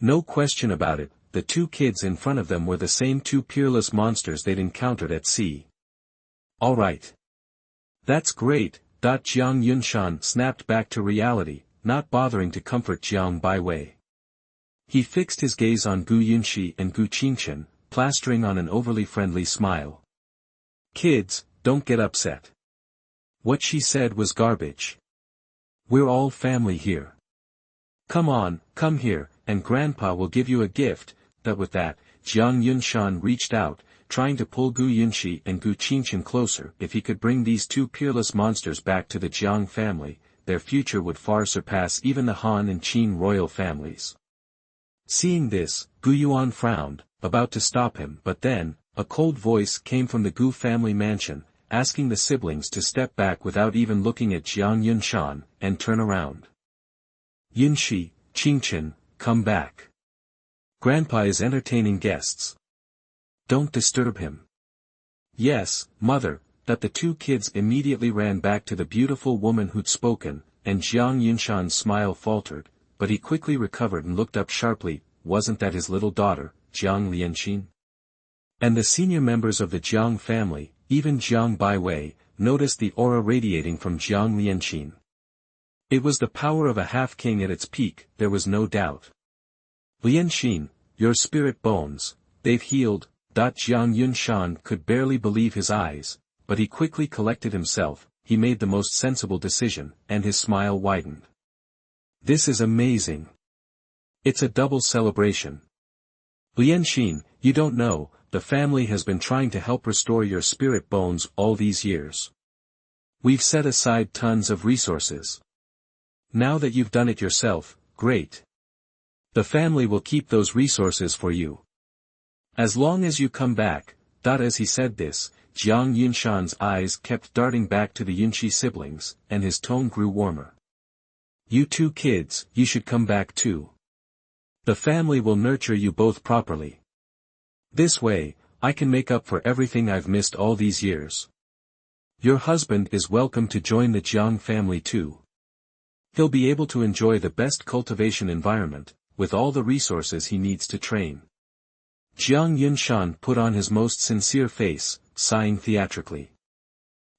No question about it, the two kids in front of them were the same two peerless monsters they'd encountered at sea. All right. That's great, Jiang Yunshan snapped back to reality, not bothering to comfort Jiang Baiwei. He fixed his gaze on Gu Yunxi and Gu Qingchen, plastering on an overly friendly smile. Kids, don't get upset. What she said was garbage. We're all family here. Come on, come here, and Grandpa will give you a gift. With that, Jiang Yunshan reached out, trying to pull Gu Yunxi and Gu Qingchen closer. If he could bring these two peerless monsters back to the Jiang family, their future would far surpass even the Han and Qin royal families. Seeing this, Gu Yuan frowned, about to stop him, but then, a cold voice came from the Gu family mansion, asking the siblings to step back without even looking at Jiang Yunshan, and turn around. Yunxi, Qingchen, come back. Grandpa is entertaining guests. Don't disturb him. Yes, mother, that the two kids immediately ran back to the beautiful woman who'd spoken, and Jiang Yunshan's smile faltered, but he quickly recovered and looked up sharply. Wasn't that his little daughter, Jiang Lianqin? And the senior members of the Jiang family, even Jiang Baiwei, noticed the aura radiating from Jiang Lianqin. It was the power of a half-king at its peak, there was no doubt. Lianqin, your spirit bones, they've healed. Jiang Yunshan could barely believe his eyes, but he quickly collected himself. He made the most sensible decision, and his smile widened. This is amazing. It's a double celebration. Lianqin, you don't know, the family has been trying to help restore your spirit bones all these years. We've set aside tons of resources. Now that you've done it yourself, great. The family will keep those resources for you. As long as you come back. As he said this, Jiang Yunshan's eyes kept darting back to the Yunxi siblings, and his tone grew warmer. You two kids, you should come back too. The family will nurture you both properly. This way, I can make up for everything I've missed all these years. Your husband is welcome to join the Jiang family too. He'll be able to enjoy the best cultivation environment, with all the resources he needs to train. Jiang Yunshan put on his most sincere face, sighing theatrically.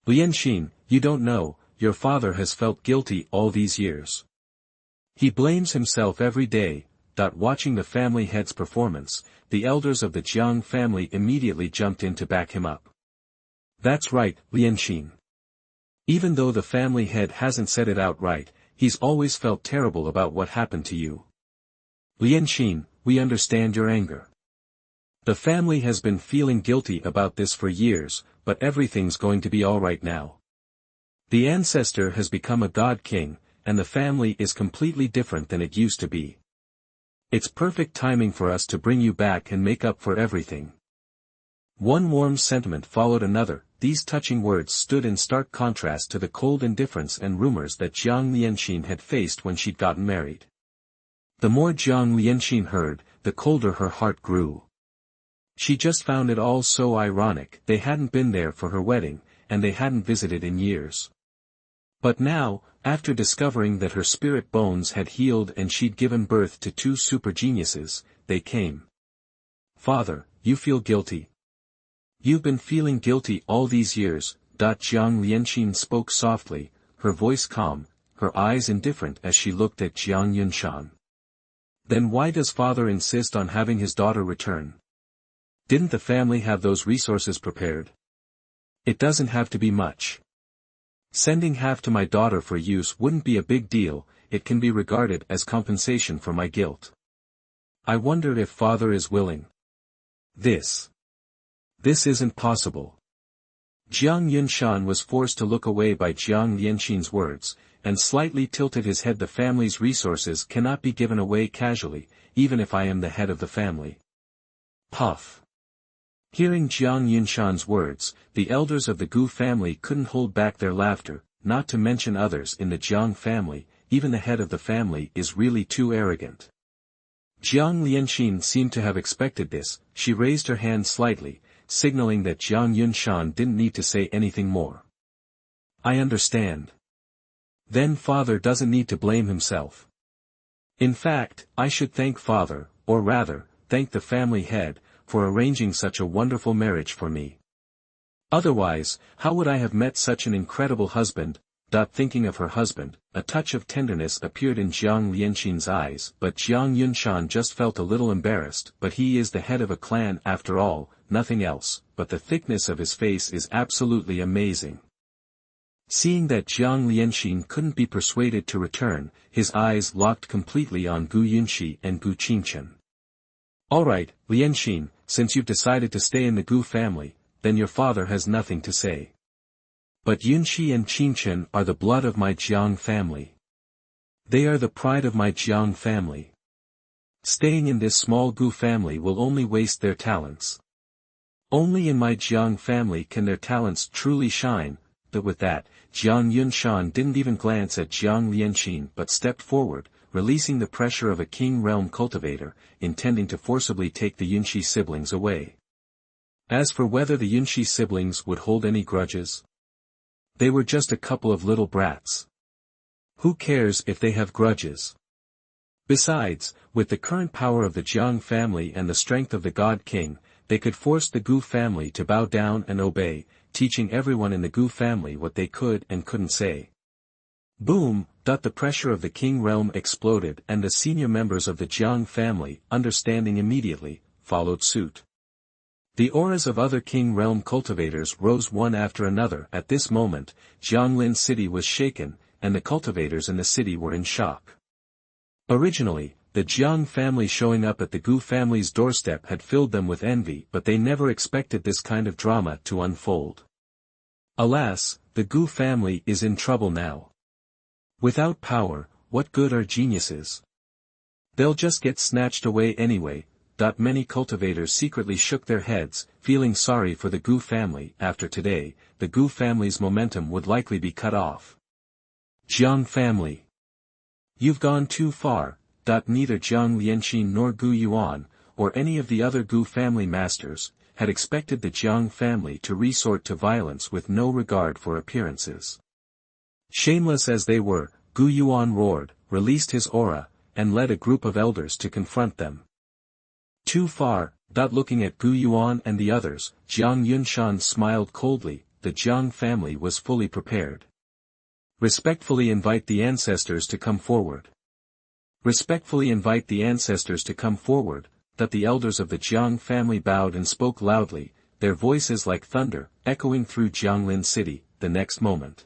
Lianqin, you don't know, your father has felt guilty all these years. He blames himself every day. Watching the family head's performance, the elders of the Jiang family immediately jumped in to back him up. That's right, Lianqin. Even though the family head hasn't said it outright, he's always felt terrible about what happened to you. Lianqin, we understand your anger. The family has been feeling guilty about this for years, but everything's going to be alright now. The ancestor has become a god king, and the family is completely different than it used to be. It's perfect timing for us to bring you back and make up for everything. One warm sentiment followed another. These touching words stood in stark contrast to the cold indifference and rumors that Jiang Lianqin had faced when she'd gotten married. The more Jiang Lianqin heard, the colder her heart grew. She just found it all so ironic. They hadn't been there for her wedding, and they hadn't visited in years. But now, after discovering that her spirit bones had healed and she'd given birth to two super geniuses, they came. Father, you feel guilty? You've been feeling guilty all these years. Jiang Lianqin spoke softly, her voice calm, her eyes indifferent as she looked at Jiang Yunshan. Then why does father insist on having his daughter return? Didn't the family have those resources prepared? It doesn't have to be much. Sending half to my daughter for use wouldn't be a big deal. It can be regarded as compensation for my guilt. I wonder if father is willing. This isn't possible. Jiang Yunshan was forced to look away by Jiang Lianqin's words, and slightly tilted his head. The family's resources cannot be given away casually, even if I am the head of the family. Puff. Hearing Jiang Yunshan's words, the elders of the Gu family couldn't hold back their laughter, not to mention others in the Jiang family. Even the head of the family is really too arrogant. Jiang Lianqin seemed to have expected this. She raised her hand slightly, signaling that Jiang Yunshan didn't need to say anything more. I understand. Then father doesn't need to blame himself. In fact, I should thank father, or rather, thank the family head, for arranging such a wonderful marriage for me. Otherwise, how would I have met such an incredible husband? Thinking of her husband, a touch of tenderness appeared in Jiang Lianxin's eyes, but Jiang Yunshan just felt a little embarrassed. But he is the head of a clan after all, nothing else, but the thickness of his face is absolutely amazing. Seeing that Jiang Lianxin couldn't be persuaded to return, his eyes locked completely on Gu Yunxi and Gu Qingchen. Alright, Lianxin, since you've decided to stay in the Gu family, then your father has nothing to say. But Yunxi and Qingchen are the blood of my Jiang family. They are the pride of my Jiang family. Staying in this small Gu family will only waste their talents. Only in my Jiang family can their talents truly shine. But with that, Jiang Yunshan didn't even glance at Jiang Lianxin but stepped forward, releasing the pressure of a king realm cultivator, intending to forcibly take the Yunxi siblings away. As for whether the Yunxi siblings would hold any grudges, they were just a couple of little brats. Who cares if they have grudges? Besides, with the current power of the Jiang family and the strength of the God King, they could force the Gu family to bow down and obey, teaching everyone in the Gu family what they could and couldn't say. Boom! The pressure of the king realm exploded and the senior members of the Jiang family, understanding immediately, followed suit. The auras of other king realm cultivators rose one after another. At this moment, Jianglin city was shaken, and the cultivators in the city were in shock. Originally, the Jiang family showing up at the Gu family's doorstep had filled them with envy, but they never expected this kind of drama to unfold. Alas, the Gu family is in trouble now. Without power, what good are geniuses? They'll just get snatched away anyway. Many cultivators secretly shook their heads, feeling sorry for the Gu family. After today, the Gu family's momentum would likely be cut off. Jiang family. You've gone too far. Neither Jiang Lianxin nor Gu Yuan, or any of the other Gu family masters, had expected the Jiang family to resort to violence with no regard for appearances. Shameless as they were, Gu Yuan roared, released his aura, and led a group of elders to confront them. Too far. Looking at Gu Yuan and the others, Jiang Yunshan smiled coldly. The Jiang family was fully prepared. Respectfully invite the ancestors to come forward. Respectfully invite the ancestors to come forward. The elders of the Jiang family bowed and spoke loudly, their voices like thunder, echoing through Jianglin city. The next moment.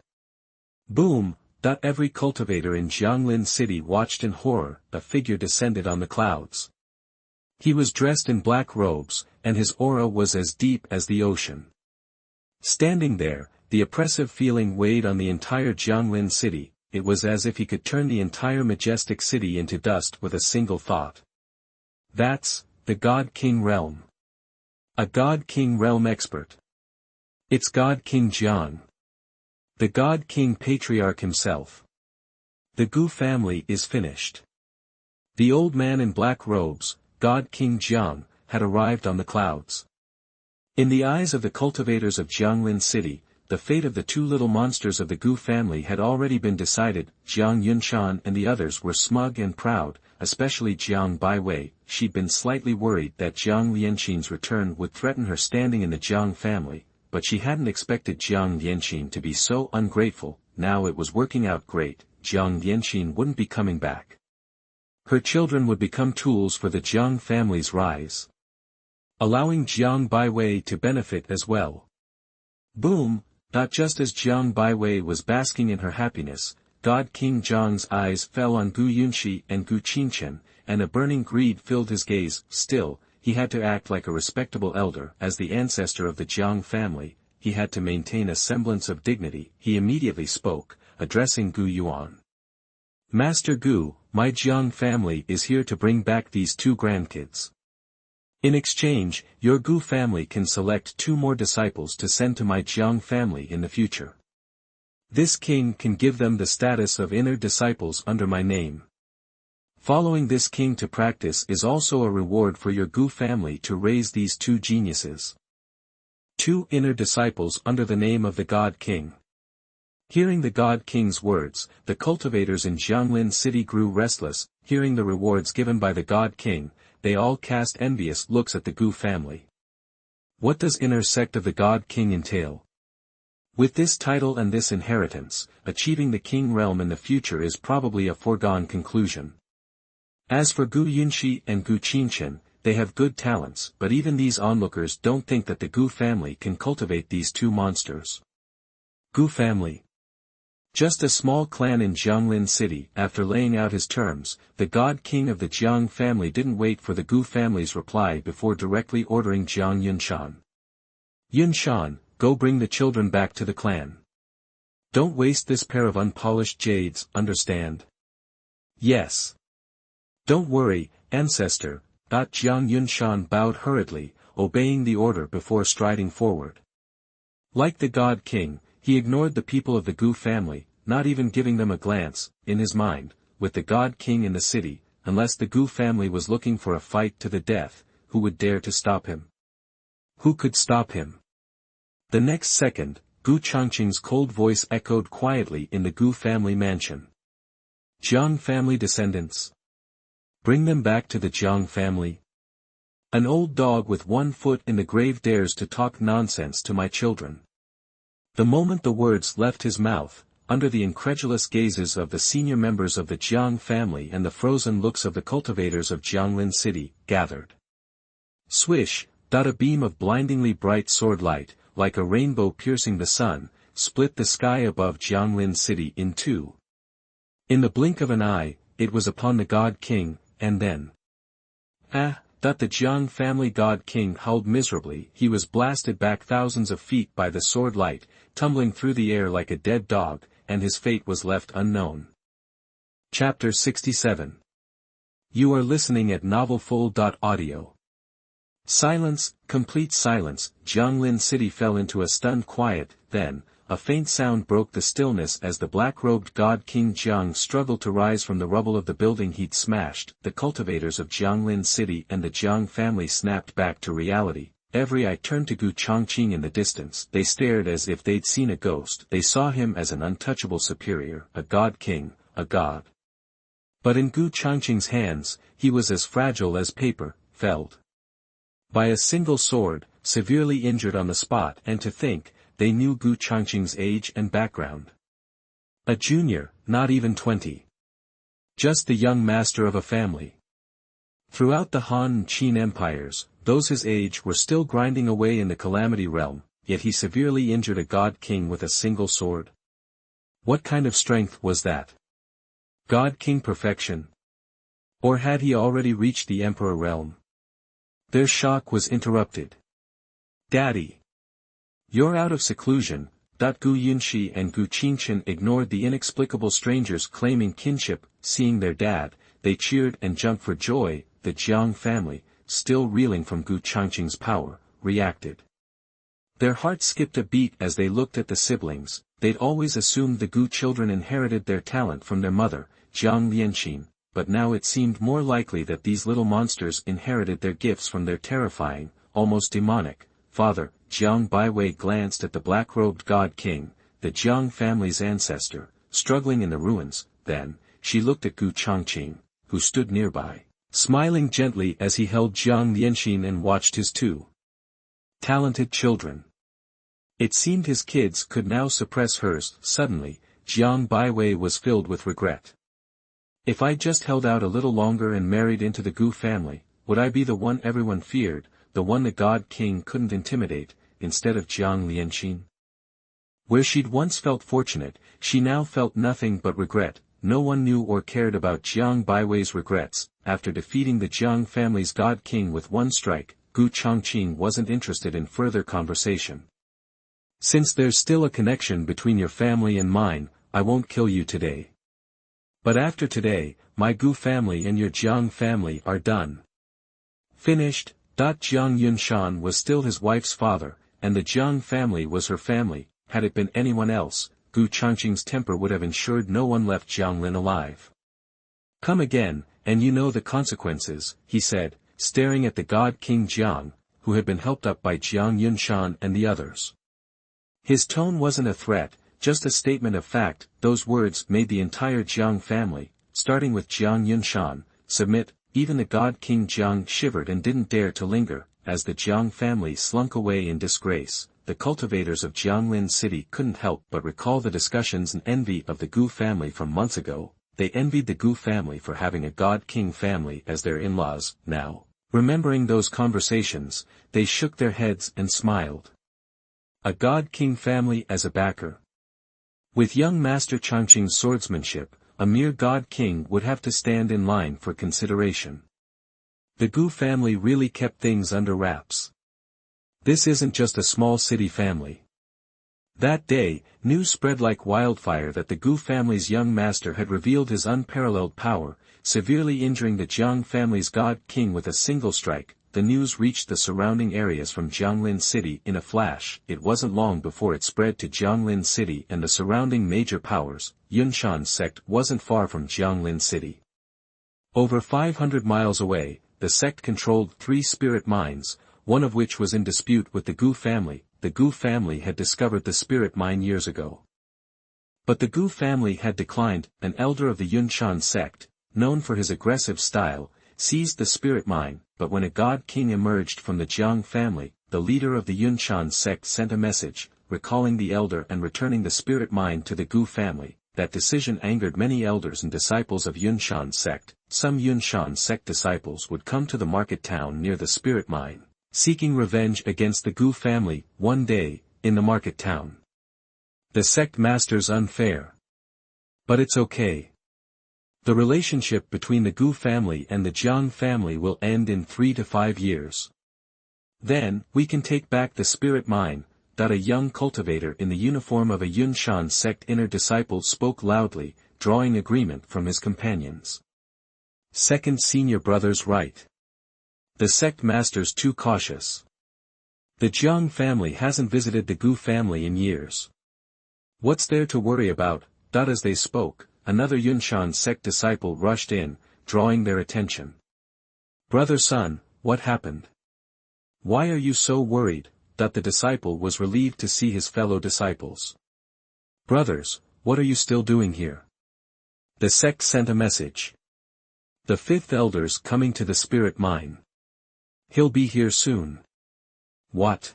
Boom! Every cultivator in Jianglin city watched in horror. A figure descended on the clouds. He was dressed in black robes, and his aura was as deep as the ocean. Standing there, the oppressive feeling weighed on the entire Jianglin city. It was as if he could turn the entire majestic city into dust with a single thought. That's the God King realm. A God King realm expert. It's God King Jiang. The God King Patriarch himself. The Gu family is finished. The old man in black robes, God King Jiang, had arrived on the clouds. In the eyes of the cultivators of Jianglin city, the fate of the two little monsters of the Gu family had already been decided. Jiang Yunshan and the others were smug and proud, especially Jiang Baiwei. She'd been slightly worried that Jiang Lianxin's return would threaten her standing in the Jiang family, but she hadn't expected Jiang Lianxin to be so ungrateful. Now it was working out great. Jiang Lianxin wouldn't be coming back. Her children would become tools for the Jiang family's rise, allowing Jiang Baiwei to benefit as well. Boom! Just as Jiang Baiwei was basking in her happiness, God King Jiang's eyes fell on Gu Yunxi and Gu Qingchen, and a burning greed filled his gaze. Still, he had to act like a respectable elder. As the ancestor of the Jiang family, he had to maintain a semblance of dignity. He immediately spoke, addressing Gu Yuan. Master Gu, my Jiang family is here to bring back these two grandkids. In exchange, your Gu family can select 2 more disciples to send to my Jiang family in the future. This king can give them the status of inner disciples under my name. Following this king to practice is also a reward for your Gu family to raise these 2 geniuses. 2 inner disciples under the name of the God King. Hearing the God King's words, the cultivators in Jianglin City grew restless. Hearing the rewards given by the God King, they all cast envious looks at the Gu family. What does inner sect of the God King entail? With this title and this inheritance, achieving the king realm in the future is probably a foregone conclusion. As for Gu Yunxi and Gu Qingchen, they have good talents, but even these onlookers don't think that the Gu family can cultivate these two monsters. Gu family. Just a small clan in Jianglin City. After laying out his terms, the God King of the Jiang family didn't wait for the Gu family's reply before directly ordering Jiang Yunshan. Yunshan, go bring the children back to the clan. Don't waste this pair of unpolished jades, understand? Yes. Don't worry, ancestor. Jiang Yunshan bowed hurriedly, obeying the order before striding forward. Like the God King, he ignored the people of the Gu family, not even giving them a glance. In his mind, with the God King in the city, unless the Gu family was looking for a fight to the death, who would dare to stop him? Who could stop him? The next second, Gu Changqing's cold voice echoed quietly in the Gu family mansion. Jiang family descendants. Bring them back to the Jiang family. An old dog with one foot in the grave dares to talk nonsense to my children. The moment the words left his mouth, under the incredulous gazes of the senior members of the Jiang family and the frozen looks of the cultivators of Jianglin City, gathered. Swish, a beam of blindingly bright sword light, like a rainbow piercing the sun, split the sky above Jianglin City in two. In the blink of an eye, it was upon the God King, and then. The Jiang family God King howled miserably. He was blasted back thousands of feet by the sword light, tumbling through the air like a dead dog, and his fate was left unknown. Chapter 67. You are listening at novelfull.audio. Silence, complete silence. Jianglin City fell into a stunned quiet. Then, a faint sound broke the stillness as the black-robed God King Jiang struggled to rise from the rubble of the building he'd smashed. The cultivators of Jianglin City and the Jiang family snapped back to reality. Every eye turned to Gu Changqing in the distance. They stared as if they'd seen a ghost. They saw him as an untouchable superior, a God King, a god. But in Gu Changqing's hands, he was as fragile as paper, felled by a single sword, severely injured on the spot. And to think, they knew Gu Changqing's age and background. A junior, not even 20. Just the young master of a family. Throughout the Han and Qin empires, those his age were still grinding away in the Calamity realm, yet he severely injured a God King with a single sword. What kind of strength was that? God King perfection? Or had he already reached the Emperor realm? Their shock was interrupted. Daddy! You're out of seclusion. Gu Yunxi and Gu Qingchen ignored the inexplicable strangers claiming kinship. Seeing their dad, they cheered and jumped for joy. The Jiang family, still reeling from Gu Changqing's power, reacted. Their hearts skipped a beat as they looked at the siblings. They'd always assumed the Gu children inherited their talent from their mother, Jiang Lianqin, but now it seemed more likely that these little monsters inherited their gifts from their terrifying, almost demonic, father. Jiang Baiwei glanced at the black-robed God King, the Jiang family's ancestor, struggling in the ruins. Then, she looked at Gu Changqing, who stood nearby, smiling gently as he held Jiang Lianqin and watched his two talented children. It seemed his kids could now suppress hers. Suddenly, Jiang Baiwei was filled with regret. If I just held out a little longer and married into the Gu family, would I be the one everyone feared, the one the God King couldn't intimidate, instead of Jiang Lianqin? Where she'd once felt fortunate, she now felt nothing but regret. No one knew or cared about Jiang Baiwei's regrets. After defeating the Jiang family's God King with one strike, Gu Changqing wasn't interested in further conversation. Since there's still a connection between your family and mine, I won't kill you today. But after today, my Gu family and your Jiang family are done. Finished. Jiang Yunshan was still his wife's father, and the Jiang family was her family. Had it been anyone else, Gu Changqing's temper would have ensured no one left Jianglin alive. Come again, and you know the consequences, he said, staring at the God King Jiang. who had been helped up by Jiang Yunshan and the others. His tone wasn't a threat, just a statement of fact. Those words made the entire Jiang family, starting with Jiang Yunshan, submit. Even the God King Jiang shivered and didn't dare to linger. As the Jiang family slunk away in disgrace, the cultivators of Jianglin City couldn't help but recall the discussions and envy of the Gu family from months ago. They envied the Gu family for having a God King family as their in-laws. Now, remembering those conversations, they shook their heads and smiled. A God King family as a backer. With young Master Changqing's swordsmanship, a mere God King would have to stand in line for consideration. The Gu family really kept things under wraps. This isn't just a small city family. That day, news spread like wildfire that the Gu family's young master had revealed his unparalleled power, severely injuring the Jiang family's God King with a single strike. The news reached the surrounding areas from Jianglin City in a flash. It wasn't long before it spread to Jianglin City and the surrounding major powers. Yunshan's sect wasn't far from Jianglin City. Over 500 miles away, the sect controlled 3 spirit mines, one of which was in dispute with the Gu family. The Gu family had discovered the spirit mine years ago. But the Gu family had declined. An elder of the Yunshan sect, known for his aggressive style, seized the spirit mine, but when a God King emerged from the Jiang family, the leader of the Yunshan sect sent a message, recalling the elder and returning the spirit mine to the Gu family. That decision angered many elders and disciples of Yunshan sect. Some Yunshan sect disciples would come to the market town near the spirit mine, seeking revenge against the Gu family. One day, in the market town. The sect master's unfair. But it's okay. The relationship between the Gu family and the Jiang family will end in 3 to 5 years. Then, we can take back the spirit mine. That a young cultivator in the uniform of a Yunshan sect inner disciple spoke loudly, drawing agreement from his companions. Second senior brother's right. The sect master's too cautious. The Jiang family hasn't visited the Gu family in years. What's there to worry about? As they spoke, another Yunshan sect disciple rushed in, drawing their attention. Brother son, what happened? Why are you so worried? The disciple was relieved to see his fellow disciples. Brothers, what are you still doing here? The sect sent a message. The 5th elder's coming to the spirit mine. He'll be here soon. What?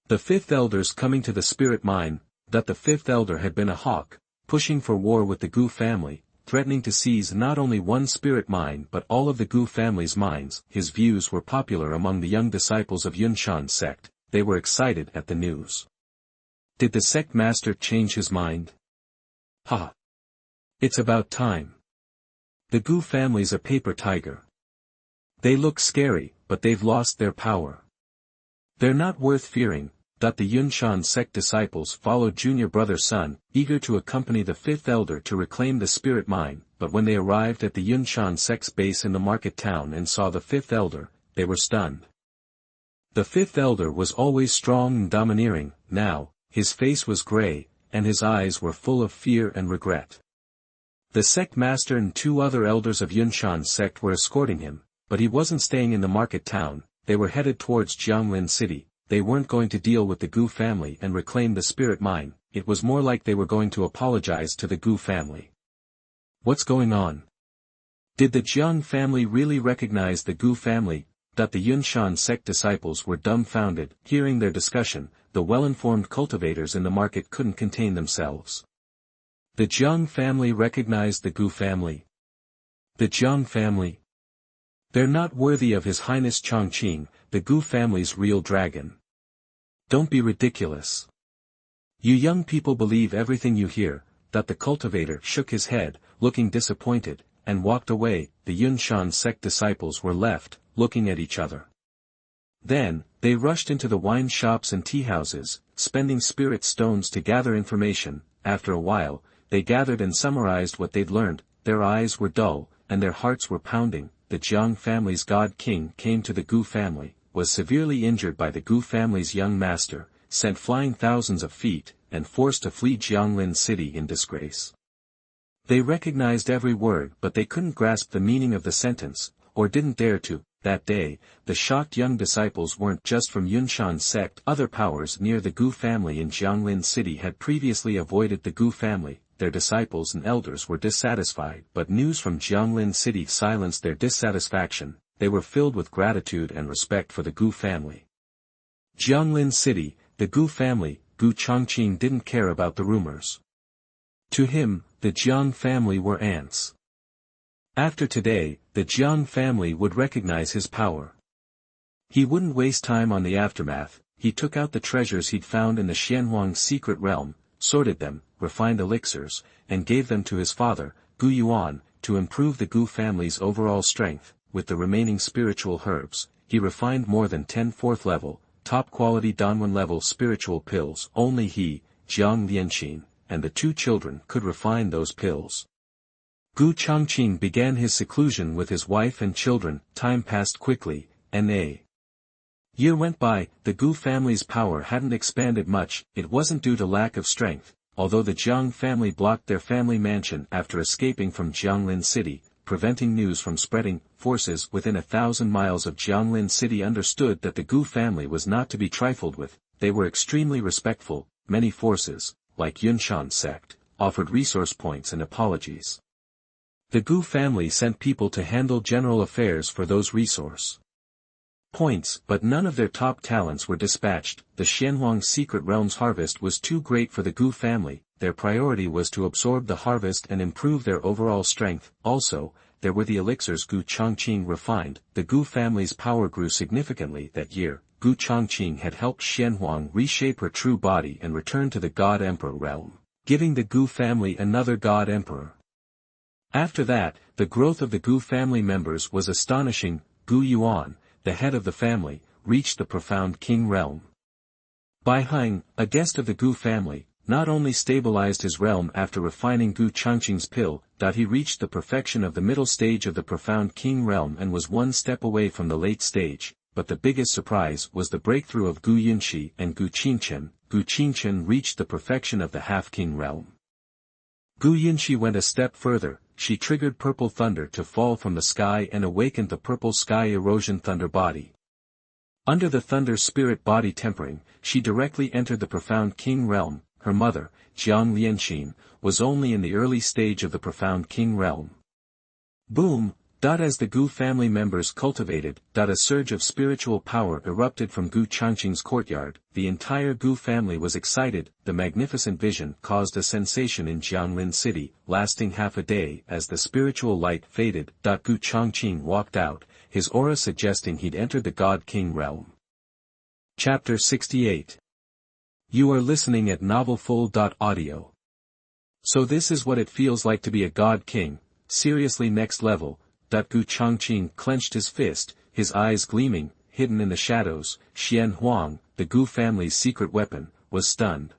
The 5th elder's coming to the spirit mine. The 5th elder had been a hawk, pushing for war with the Gu family, threatening to seize not only one spirit mine but all of the Gu family's mines. His views were popular among the young disciples of Yunshan sect. They were excited at the news. Did the sect master change his mind? Ha! It's about time. The Gu family's a paper tiger. They look scary, but they've lost their power. They're not worth fearing. The Yunshan sect disciples followed junior brother Sun, eager to accompany the 5th elder to reclaim the spirit mine, but when they arrived at the Yunshan sect's base in the market town and saw the 5th elder, they were stunned. The 5th elder was always strong and domineering. Now, his face was gray, and his eyes were full of fear and regret. The sect master and 2 other elders of Yunshan sect were escorting him, but he wasn't staying in the market town. They were headed towards Jianglin City. They weren't going to deal with the Gu family and reclaim the spirit mine. It was more like they were going to apologize to the Gu family. What's going on? Did the Jiang family really recognize the Gu family? The Yunshan sect disciples were dumbfounded. Hearing their discussion, the well-informed cultivators in the market couldn't contain themselves. The Jiang family recognized the Gu family. The Jiang family? They're not worthy of His Highness Changqing, the Gu family's real dragon. Don't be ridiculous. You young people believe everything you hear. The cultivator shook his head, looking disappointed, and walked away. The Yunshan sect disciples were left, looking at each other. Then, they rushed into the wine shops and tea houses, spending spirit stones to gather information. After a while, they gathered and summarized what they'd learned. Their eyes were dull, and their hearts were pounding. The Jiang family's God King came to the Gu family, was severely injured by the Gu family's young master, sent flying thousands of feet, and forced to flee Jianglin City in disgrace. They recognized every word, but they couldn't grasp the meaning of the sentence, or didn't dare to. That day, the shocked young disciples weren't just from Yunshan's sect. Other powers near the Gu family in Jianglin City had previously avoided the Gu family. Their disciples and elders were dissatisfied, but news from Jianglin City silenced their dissatisfaction. They were filled with gratitude and respect for the Gu family. Jianglin City, the Gu family. Gu Changqing didn't care about the rumors. To him, the Jiang family were ants. After today, the Jiang family would recognize his power. He wouldn't waste time on the aftermath. He took out the treasures he'd found in the Xianhuang secret realm, sorted them, refined elixirs, and gave them to his father, Gu Yuan, to improve the Gu family's overall strength. With the remaining spiritual herbs, he refined more than 10 fourth-level, top-quality Danwen-level spiritual pills. Only he, Jiang Lianqin, and the two children could refine those pills. Gu Changqing began his seclusion with his wife and children. Time passed quickly, and a year went by. The Gu family's power hadn't expanded much. It wasn't due to lack of strength, although the Jiang family blocked their family mansion after escaping from Jianglin City, preventing news from spreading. Forces within 1,000 miles of Jianglin City understood that the Gu family was not to be trifled with. They were extremely respectful. Many forces, like Yunshan's sect, offered resource points and apologies. The Gu family sent people to handle general affairs for those resource points, but none of their top talents were dispatched. The Xianhuang secret realm's harvest was too great for the Gu family. Their priority was to absorb the harvest and improve their overall strength. Also, there were the elixirs Gu Changqing refined. The Gu family's power grew significantly that year. Gu Changqing had helped Xianhuang reshape her true body and return to the God Emperor realm, giving the Gu family another God Emperor. After that, the growth of the Gu family members was astonishing. Gu Yuan, the head of the family, reached the profound king realm. Bai Heng, a guest of the Gu family, not only stabilized his realm after refining Gu Changqing's pill, he reached the perfection of the middle stage of the profound king realm and was one step away from the late stage. But the biggest surprise was the breakthrough of Gu Yunxi and Gu Qingchen. Gu Qingchen reached the perfection of the half-king realm. Gu Yunxi went a step further. She triggered purple thunder to fall from the sky and awakened the purple sky erosion thunder body. Under the thunder spirit body tempering, she directly entered the profound king realm. Her mother, Jiang Lianqin, was only in the early stage of the profound king realm. Boom! As the Gu family members cultivated, a surge of spiritual power erupted from Gu Changqing's courtyard. The entire Gu family was excited. The magnificent vision caused a sensation in Jianglin City, lasting half a day. As the spiritual light faded, Gu Changqing walked out, his aura suggesting he'd entered the God King realm. Chapter 68. You are listening at novelfull.audio. So this is what it feels like to be a God King, seriously next level. Gu Changqing clenched his fist, his eyes gleaming, hidden in the shadows. Xianhuang, the Gu family's secret weapon, was stunned.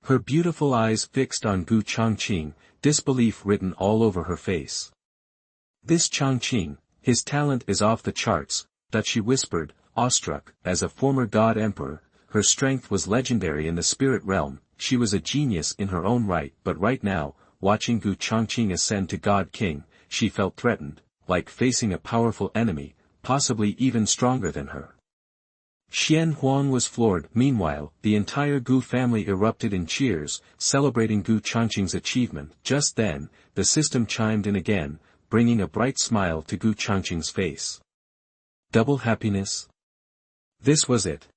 Her beautiful eyes fixed on Gu Changqing, disbelief written all over her face. This Changqing, his talent is off the charts, she whispered, awestruck. As a former God Emperor, her strength was legendary in the spirit realm. She was a genius in her own right, but right now, watching Gu Changqing ascend to God King, she felt threatened, like facing a powerful enemy, possibly even stronger than her. Xianhuang was floored. Meanwhile, the entire Gu family erupted in cheers, celebrating Gu Changqing's achievement. Just then, the system chimed in again, bringing a bright smile to Gu Changqing's face. Double happiness? This was it.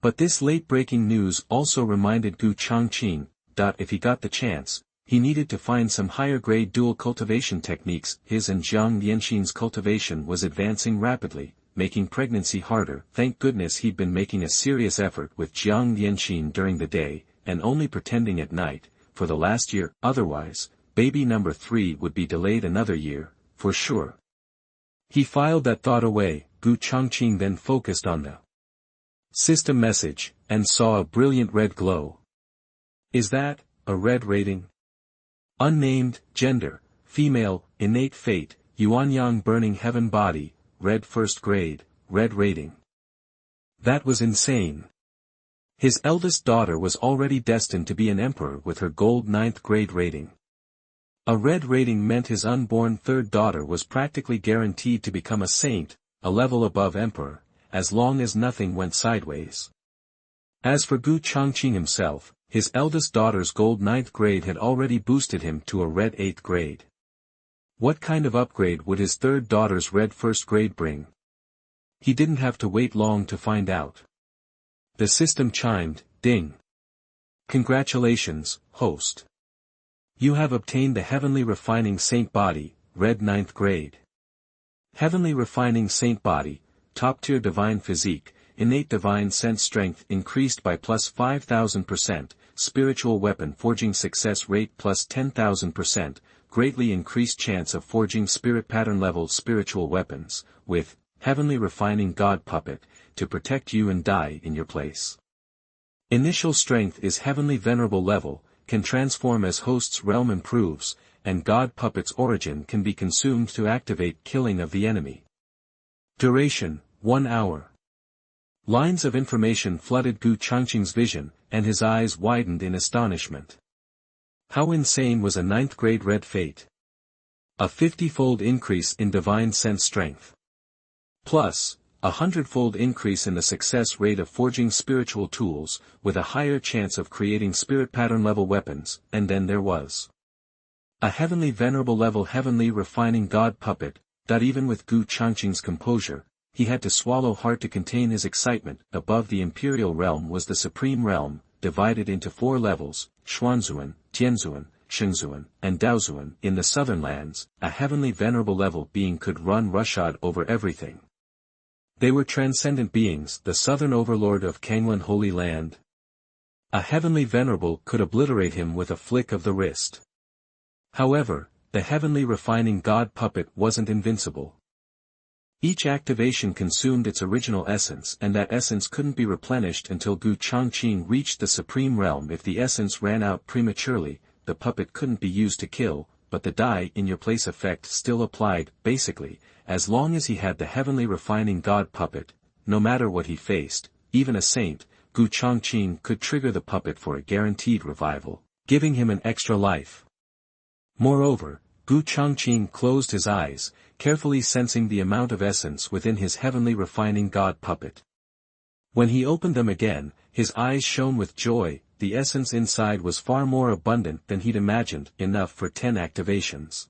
But this late-breaking news also reminded Gu Changqing, if he got the chance, he needed to find some higher-grade dual cultivation techniques. His and Jiang Lianqin's cultivation was advancing rapidly, making pregnancy harder. Thank goodness he'd been making a serious effort with Jiang Lianqin during the day, and only pretending at night, for the last year. Otherwise, baby number 3 would be delayed another year, for sure. He filed that thought away. Gu Changqing then focused on the system message, and saw a brilliant red glow. Is that a red rating? Unnamed, gender, female, innate fate, Yuanyang burning heaven body, red first grade, red rating. That was insane. His eldest daughter was already destined to be an emperor with her gold 9th grade rating. A red rating meant his unborn third daughter was practically guaranteed to become a saint. a level above emperor, as long as nothing went sideways. As for Gu Changqing himself, his eldest daughter's gold 9th grade had already boosted him to a red 8th grade. What kind of upgrade would his third daughter's red 1st grade bring? He didn't have to wait long to find out. The system chimed, ding. Congratulations, host. You have obtained the Heavenly Refining Saint Body, red 9th grade. Heavenly Refining Saint Body, top-tier divine physique, innate divine sense strength increased by plus 5,000%, spiritual weapon forging success rate plus 10,000%, greatly increased chance of forging spirit pattern level spiritual weapons, with Heavenly Refining God Puppet, to protect you and die in your place. Initial strength is Heavenly Venerable level, can transform as host's realm improves, and God Puppet's origin can be consumed to activate killing of the enemy. Duration, 1 hour. Lines of information flooded Gu Changqing's vision, and his eyes widened in astonishment. How insane was a 9th grade red fate? A 50-fold increase in divine sense strength. Plus, a 100-fold increase in the success rate of forging spiritual tools, with a higher chance of creating spirit pattern level weapons, and then there was a Heavenly Venerable level Heavenly Refining God Puppet, that even with Gu Changqing's composure, he had to swallow hard to contain his excitement. Above the Imperial Realm was the Supreme Realm, divided into 4 levels, Xuanzuan, Tianzuan, Shengzuan, and Daozuan. In the southern lands, a Heavenly Venerable level being could run roughshod over everything. They were transcendent beings, the southern overlord of Kanglan Holy Land. A Heavenly Venerable could obliterate him with a flick of the wrist. However, the Heavenly Refining God Puppet wasn't invincible. Each activation consumed its original essence, and that essence couldn't be replenished until Gu Changqing reached the Supreme Realm. If the essence ran out prematurely, the puppet couldn't be used to kill, but the die in your place effect still applied. Basically, as long as he had the Heavenly Refining God Puppet, no matter what he faced, even a saint, Gu Changqing could trigger the puppet for a guaranteed revival, giving him an extra life. Moreover, Gu Changqing closed his eyes, carefully sensing the amount of essence within his Heavenly Refining God Puppet. When he opened them again, his eyes shone with joy. The essence inside was far more abundant than he'd imagined, enough for 10 activations.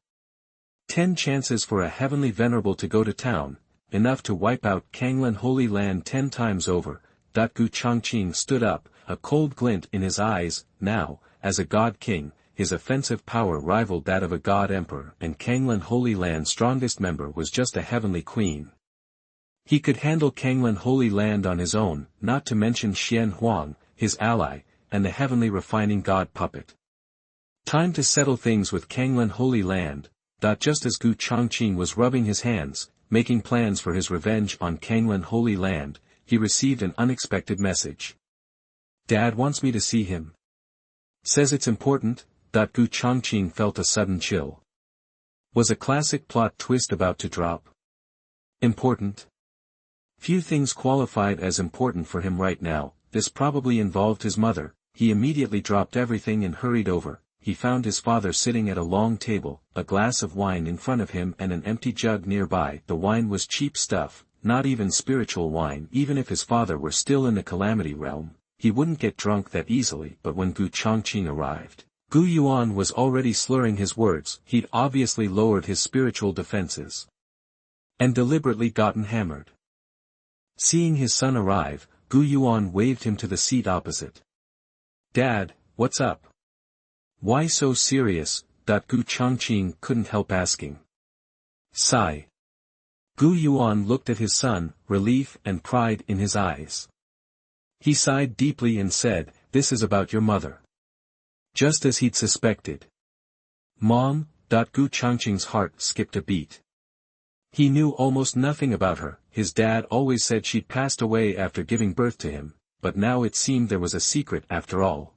10 chances for a Heavenly Venerable to go to town, enough to wipe out Kanglan Holy Land 10 times over. Gu Changqing stood up, a cold glint in his eyes. Now, as a God King, his offensive power rivaled that of a God Emperor, and Kanglan Holy Land's strongest member was just a Heavenly Queen. He could handle Kanglan Holy Land on his own, not to mention Xian Huang, his ally, and the Heavenly Refining God Puppet. Time to settle things with Kanglan Holy Land. Just as Gu Changqing was rubbing his hands, making plans for his revenge on Kanglan Holy Land, he received an unexpected message. Dad wants me to see him. Says it's important. Gu Changqing felt a sudden chill. Was a classic plot twist about to drop? Important? Few things qualified as important for him right now. This probably involved his mother. He immediately dropped everything and hurried over. He found his father sitting at a long table, a glass of wine in front of him and an empty jug nearby. The wine was cheap stuff, not even spiritual wine. Even if his father were still in the Calamity Realm, he wouldn't get drunk that easily. But when Gu Changqing arrived, Gu Yuan was already slurring his words. He'd obviously lowered his spiritual defenses and deliberately gotten hammered. Seeing his son arrive, Gu Yuan waved him to the seat opposite. Dad, what's up? Why so serious? Gu Changqing couldn't help asking. Sigh. Gu Yuan looked at his son, relief and pride in his eyes. He sighed deeply and said, "This is about your mother." Just as he'd suspected. Mom? Gu Changqing's heart skipped a beat. He knew almost nothing about her. His dad always said she'd passed away after giving birth to him, but now it seemed there was a secret after all.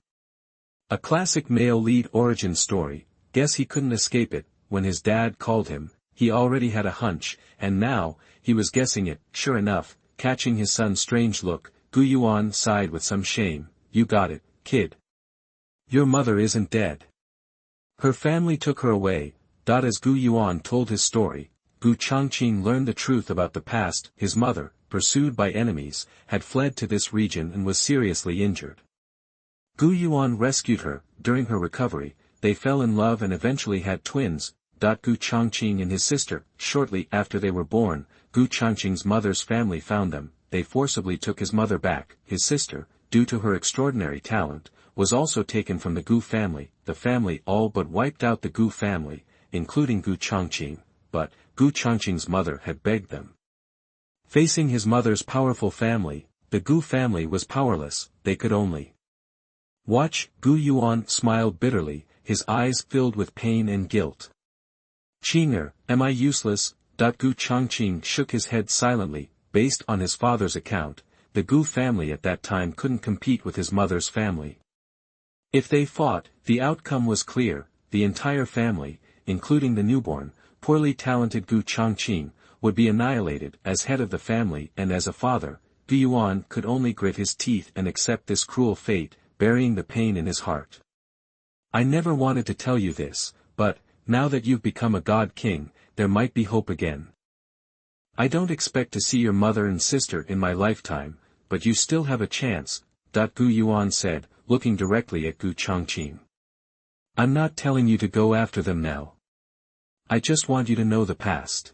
A classic male lead origin story. Guess he couldn't escape it. When his dad called him, he already had a hunch, and now, he was guessing it. Sure enough, catching his son's strange look, Gu Yuan sighed with some shame. You got it, kid. Your mother isn't dead. Her family took her away. As Gu Yuan told his story, Gu Changqing learned the truth about the past. His mother, pursued by enemies, had fled to this region and was seriously injured. Gu Yuan rescued her. During her recovery, they fell in love and eventually had twins. Gu Changqing and his sister. Shortly after they were born, Gu Changqing's mother's family found them. They forcibly took his mother back. His sister, due to her extraordinary talent, was also taken from the Gu family. The family all but wiped out the Gu family, including Gu Changqing, but Gu Changqing's mother had begged them. Facing his mother's powerful family, the Gu family was powerless. They could only watch. Gu Yuan smiled bitterly, his eyes filled with pain and guilt. Qing'er, am I useless? Gu Changqing shook his head silently. Based on his father's account, the Gu family at that time couldn't compete with his mother's family. If they fought, the outcome was clear. The entire family, including the newborn, poorly talented Gu Changqing, would be annihilated. As head of the family and as a father, Gu Yuan could only grit his teeth and accept this cruel fate, burying the pain in his heart. I never wanted to tell you this, but, now that you've become a god king, there might be hope again. I don't expect to see your mother and sister in my lifetime, but you still have a chance, Gu Yuan said, looking directly at Gu Changqing. I'm not telling you to go after them now. I just want you to know the past.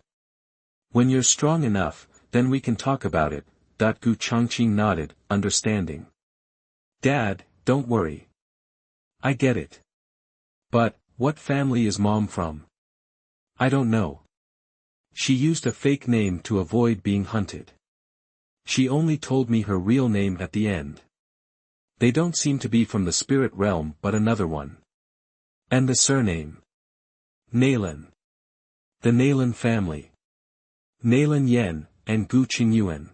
When you're strong enough, then we can talk about it. Gu Changqing nodded, understanding. Dad, don't worry. I get it. But, what family is Mom from? I don't know. She used a fake name to avoid being hunted. She only told me her real name at the end. They don't seem to be from the spirit realm but another one. And the surname? Nalan. The Nalan family. Nalan Yen, and Gu Qingyuan.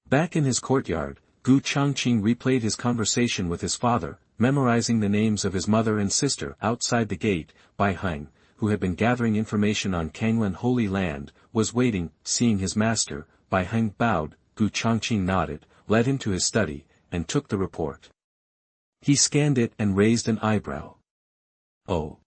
Back in his courtyard, Gu Changqing replayed his conversation with his father, memorizing the names of his mother and sister. Outside the gate, Bai Hang, who had been gathering information on Kanglan Holy Land, was waiting. Seeing his master, Bai Hang bowed. Gu Changqing nodded, led him to his study, and took the report. He scanned it and raised an eyebrow. Oh.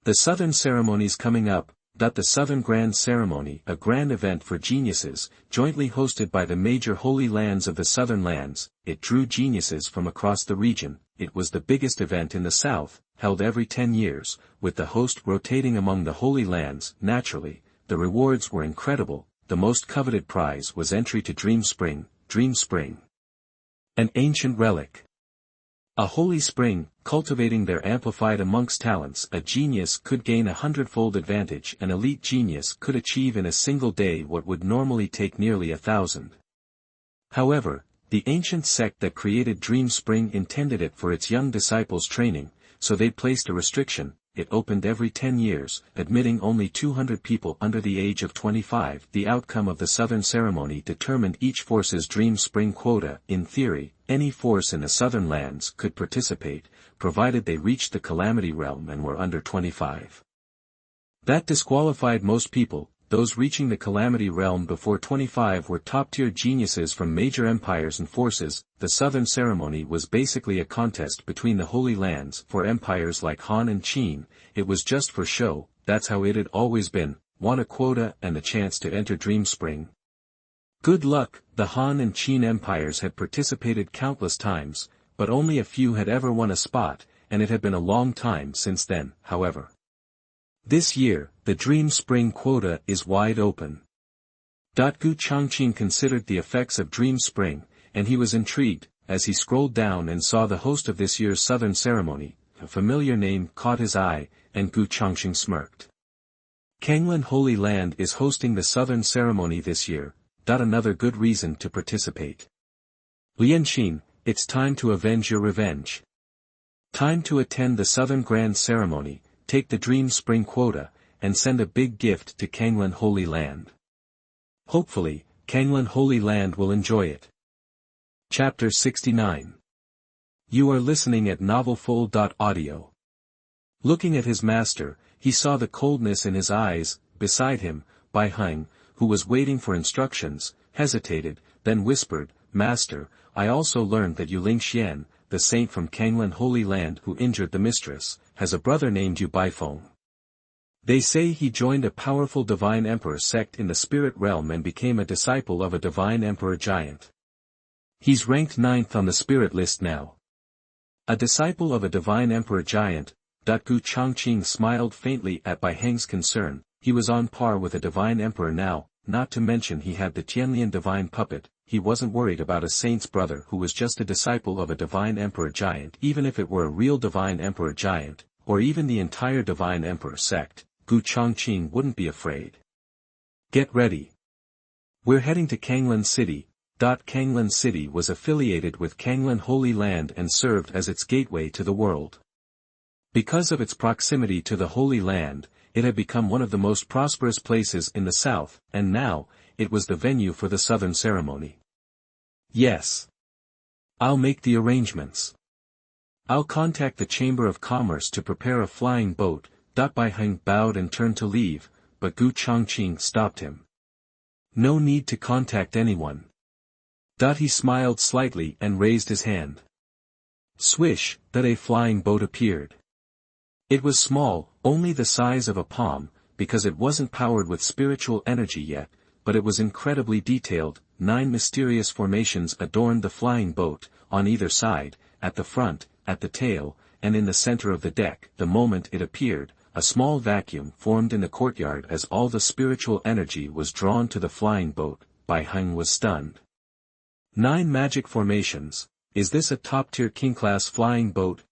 The Southern Ceremony's coming up. The Southern Grand Ceremony, a grand event for geniuses, jointly hosted by the major holy lands of the Southern lands. It drew geniuses from across the region. It was the biggest event in the South, held every 10 years, with the host rotating among the holy lands. Naturally, the rewards were incredible. The most coveted prize was entry to Dream Spring. An ancient relic. A holy spring, cultivating there amplified amongst talents. A genius could gain 100-fold advantage. An elite genius could achieve in a single day what would normally take nearly 1,000. However, the ancient sect that created Dream Spring intended it for its young disciples' training, so they placed a restriction. It opened every 10 years, admitting only 200 people under the age of 25. The outcome of the Southern Ceremony determined each force's Dream Spring quota. In theory, any force in the Southern lands could participate, provided they reached the Calamity Realm and were under 25. That disqualified most people. Those reaching the Calamity Realm before 25 were top-tier geniuses from major empires and forces. The Southern Ceremony was basically a contest between the Holy Lands. For empires like Han and Qin, it was just for show. That's how it had always been. Want a quota and the chance to enter Dream Spring? Good luck. The Han and Qin empires had participated countless times, but only a few had ever won a spot, and it had been a long time since then. However, this year, the Dream Spring quota is wide open. Gu Changqing considered the effects of Dream Spring, and he was intrigued. As he scrolled down and saw the host of this year's Southern Ceremony, a familiar name caught his eye, and Gu Changqing smirked. Kanglan Holy Land is hosting the Southern Ceremony this year. Another good reason to participate. Lianqin, it's time to avenge your revenge. Time to attend the Southern Grand Ceremony. Take the Dream Spring quota, and send a big gift to Kanglan Holy Land. Hopefully, Kanglan Holy Land will enjoy it. Chapter 69. You are listening at novelfull.audio. Looking at his master, he saw the coldness in his eyes. Beside him, Bai Hang, who was waiting for instructions, hesitated, then whispered, Master, I also learned that Yu Lingxian, the saint from Kanglan Holy Land who injured the mistress, has a brother named Yu Baifeng. They say he joined a powerful divine emperor sect in the spirit realm and became a disciple of a divine emperor giant. He's ranked 9th on the spirit list now. A disciple of a divine emperor giant. Gu Changqing smiled faintly at Bai Heng's concern. He was on par with a divine emperor now, not to mention he had the Tianlian divine puppet. He wasn't worried about a saint's brother who was just a disciple of a divine emperor giant. Even if it were a real divine emperor giant, or even the entire divine emperor sect, Gu Changqing wouldn't be afraid. Get ready. We're heading to Kanglan City. Kanglan City was affiliated with Kanglan Holy Land and served as its gateway to the world. Because of its proximity to the Holy Land, it had become one of the most prosperous places in the south, and now, it was the venue for the southern ceremony. Yes. I'll make the arrangements. I'll contact the Chamber of Commerce to prepare a flying boat. Bai Heng bowed and turned to leave, but Gu Changqing stopped him. No need to contact anyone. He smiled slightly and raised his hand. Swish, a flying boat appeared. It was small, only the size of a palm, because it wasn't powered with spiritual energy yet, but it was incredibly detailed. 9 mysterious formations adorned the flying boat, on either side, at the front, at the tail, and in the center of the deck. The moment it appeared, a small vacuum formed in the courtyard as all the spiritual energy was drawn to the flying boat. Bai Heng was stunned. 9 magic formations. Is this a top-tier king-class flying boat?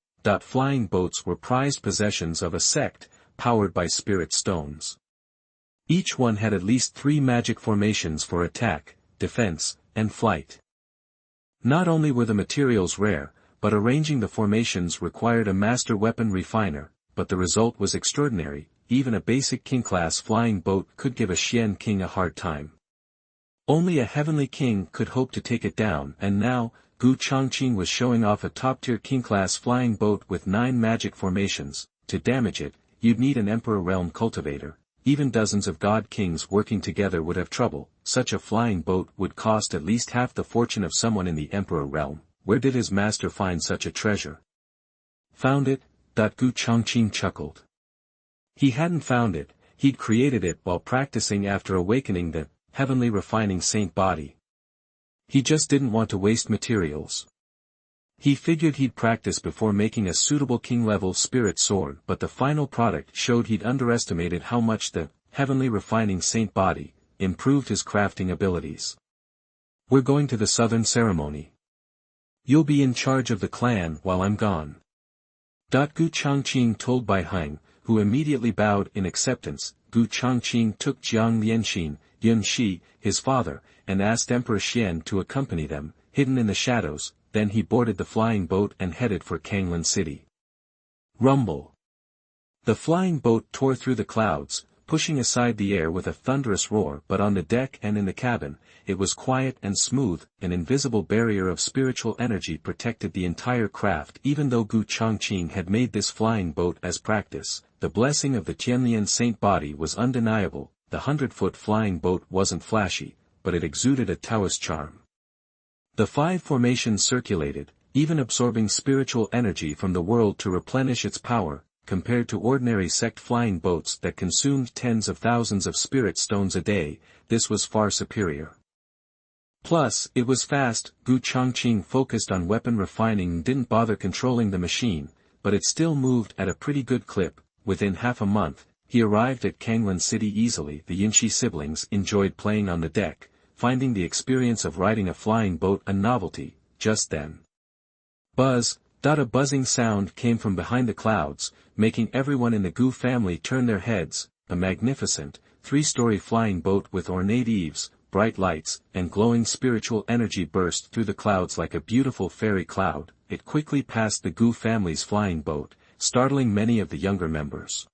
Flying boats were prized possessions of a sect, powered by spirit stones. Each one had at least 3 magic formations for attack, defense, and flight. Not only were the materials rare, but arranging the formations required a master weapon refiner, but the result was extraordinary. Even a basic king-class flying boat could give a Xian king a hard time. Only a heavenly king could hope to take it down, and now, Gu Changqing was showing off a top-tier king-class flying boat with 9 magic formations. To damage it, you'd need an emperor realm cultivator. Even dozens of god kings working together would have trouble. Such a flying boat would cost at least half the fortune of someone in the emperor realm. Where did his master find such a treasure? Found it. Gu Changqing chuckled. He hadn't found it, he'd created it while practicing after awakening the heavenly refining saint body. He just didn't want to waste materials. He figured he'd practice before making a suitable king-level spirit sword, but the final product showed he'd underestimated how much the heavenly refining saint body improved his crafting abilities. We're going to the southern ceremony. You'll be in charge of the clan while I'm gone. Gu Changqing told Bai Heng, who immediately bowed in acceptance. Gu Changqing took Jiang Lianxin, Yun Shi, his father, and asked Emperor Xian to accompany them, hidden in the shadows. Then he boarded the flying boat and headed for Kanglan City. Rumble. The flying boat tore through the clouds, pushing aside the air with a thunderous roar, but on the deck and in the cabin, it was quiet and smooth. An invisible barrier of spiritual energy protected the entire craft. Even though Gu Changqing had made this flying boat as practice, the blessing of the Tianlian saint body was undeniable. The 100-foot flying boat wasn't flashy, but it exuded a Taoist charm. The 5 formations circulated, even absorbing spiritual energy from the world to replenish its power. Compared to ordinary sect flying boats that consumed tens of thousands of spirit stones a day, this was far superior. Plus, it was fast. Gu Changqing focused on weapon refining and didn't bother controlling the machine, but it still moved at a pretty good clip. Within half a month, he arrived at Kanglan City easily. The Yinshi siblings enjoyed playing on the deck, finding the experience of riding a flying boat a novelty. Just then, buzz. A buzzing sound came from behind the clouds, making everyone in the Gu family turn their heads. A magnificent, 3-story flying boat with ornate eaves, bright lights, and glowing spiritual energy burst through the clouds like a beautiful fairy cloud. It quickly passed the Gu family's flying boat, startling many of the younger members.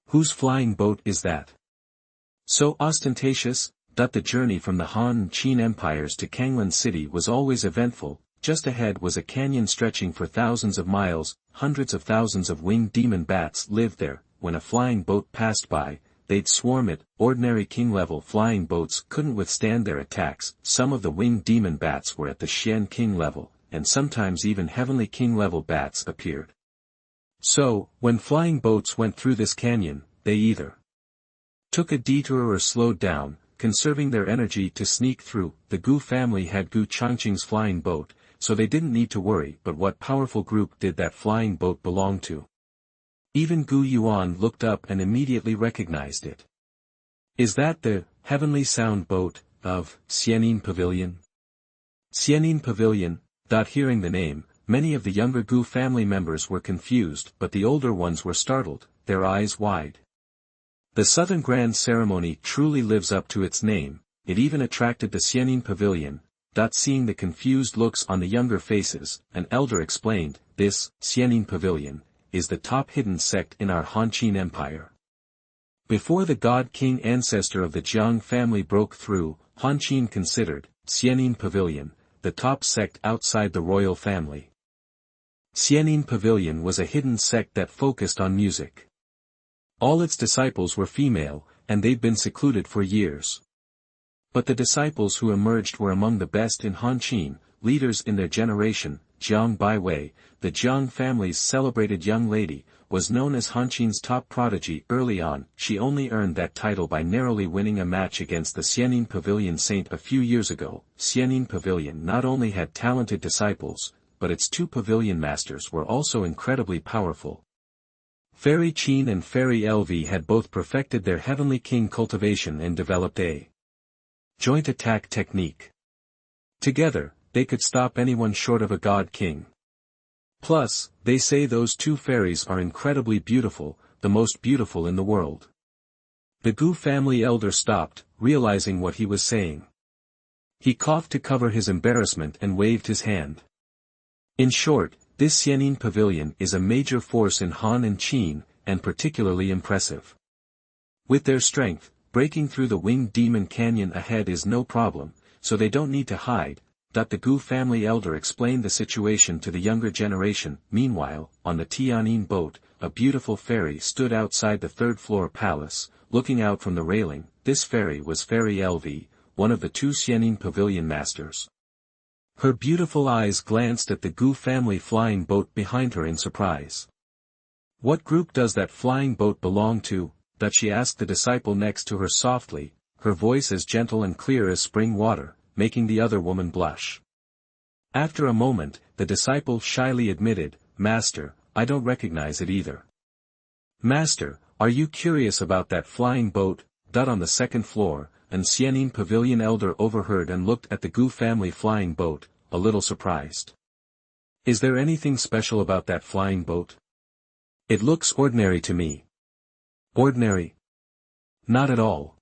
Whose flying boat is that? So ostentatious. The journey from the Han and Qin empires to Kanglan City was always eventful. Just ahead was a canyon stretching for thousands of miles. Hundreds of thousands of winged demon bats lived there. When a flying boat passed by, they'd swarm it. Ordinary king-level flying boats couldn't withstand their attacks. Some of the winged demon bats were at the Xian king level, and sometimes even heavenly king-level bats appeared. So, when flying boats went through this canyon, they either took a detour or slowed down, conserving their energy to sneak through. The Gu family had Gu Changqing's flying boat, so they didn't need to worry. But what powerful group did that flying boat belong to? Even Gu Yuan looked up and immediately recognized it. Is that the heavenly sound boat of Xianin Pavilion? Xianin Pavilion. Hearing the name, many of the younger Gu family members were confused, but the older ones were startled, their eyes wide. The Southern Grand Ceremony truly lives up to its name. It even attracted the Xianin Pavilion. Seeing the confused looks on the younger faces, an elder explained, this, Xianin Pavilion, is the top hidden sect in our Han-Qin Empire. Before the God King ancestor of the Jiang family broke through, Han-Qin considered Xianin Pavilion the top sect outside the royal family. Xianin Pavilion was a hidden sect that focused on music. All its disciples were female, and they'd been secluded for years. But the disciples who emerged were among the best in Han-Qin, leaders in their generation. Jiang Baiwei, the Jiang family's celebrated young lady, was known as Han-Qin's top prodigy. Early on, she only earned that title by narrowly winning a match against the Xianin Pavilion saint a few years ago. Xianin Pavilion not only had talented disciples, but its two pavilion masters were also incredibly powerful. Fairy Qin and Fairy Lv had both perfected their heavenly king cultivation and developed a joint attack technique. Together, they could stop anyone short of a god king. Plus, they say those two fairies are incredibly beautiful, the most beautiful in the world. The Gu family elder stopped, realizing what he was saying. He coughed to cover his embarrassment and waved his hand. In short, this Xianin Pavilion is a major force in Han and Qin, and particularly impressive. With their strength, breaking through the Winged Demon Canyon ahead is no problem, so they don't need to hide. The Gu family elder explained the situation to the younger generation. Meanwhile, on the Tianyin boat, a beautiful fairy stood outside the third-floor palace, looking out from the railing. This fairy was Fairy Lv, one of the two Xianin Pavilion masters. Her beautiful eyes glanced at the Gu family flying boat behind her in surprise. What group does that flying boat belong to? She asked the disciple next to her softly, her voice as gentle and clear as spring water, making the other woman blush. After a moment, the disciple shyly admitted, Master, I don't recognize it either. Master, are you curious about that flying boat? On the second floor, an Xianin Pavilion elder overheard and looked at the Gu family flying boat, a little surprised. Is there anything special about that flying boat? It looks ordinary to me. Ordinary? Not at all.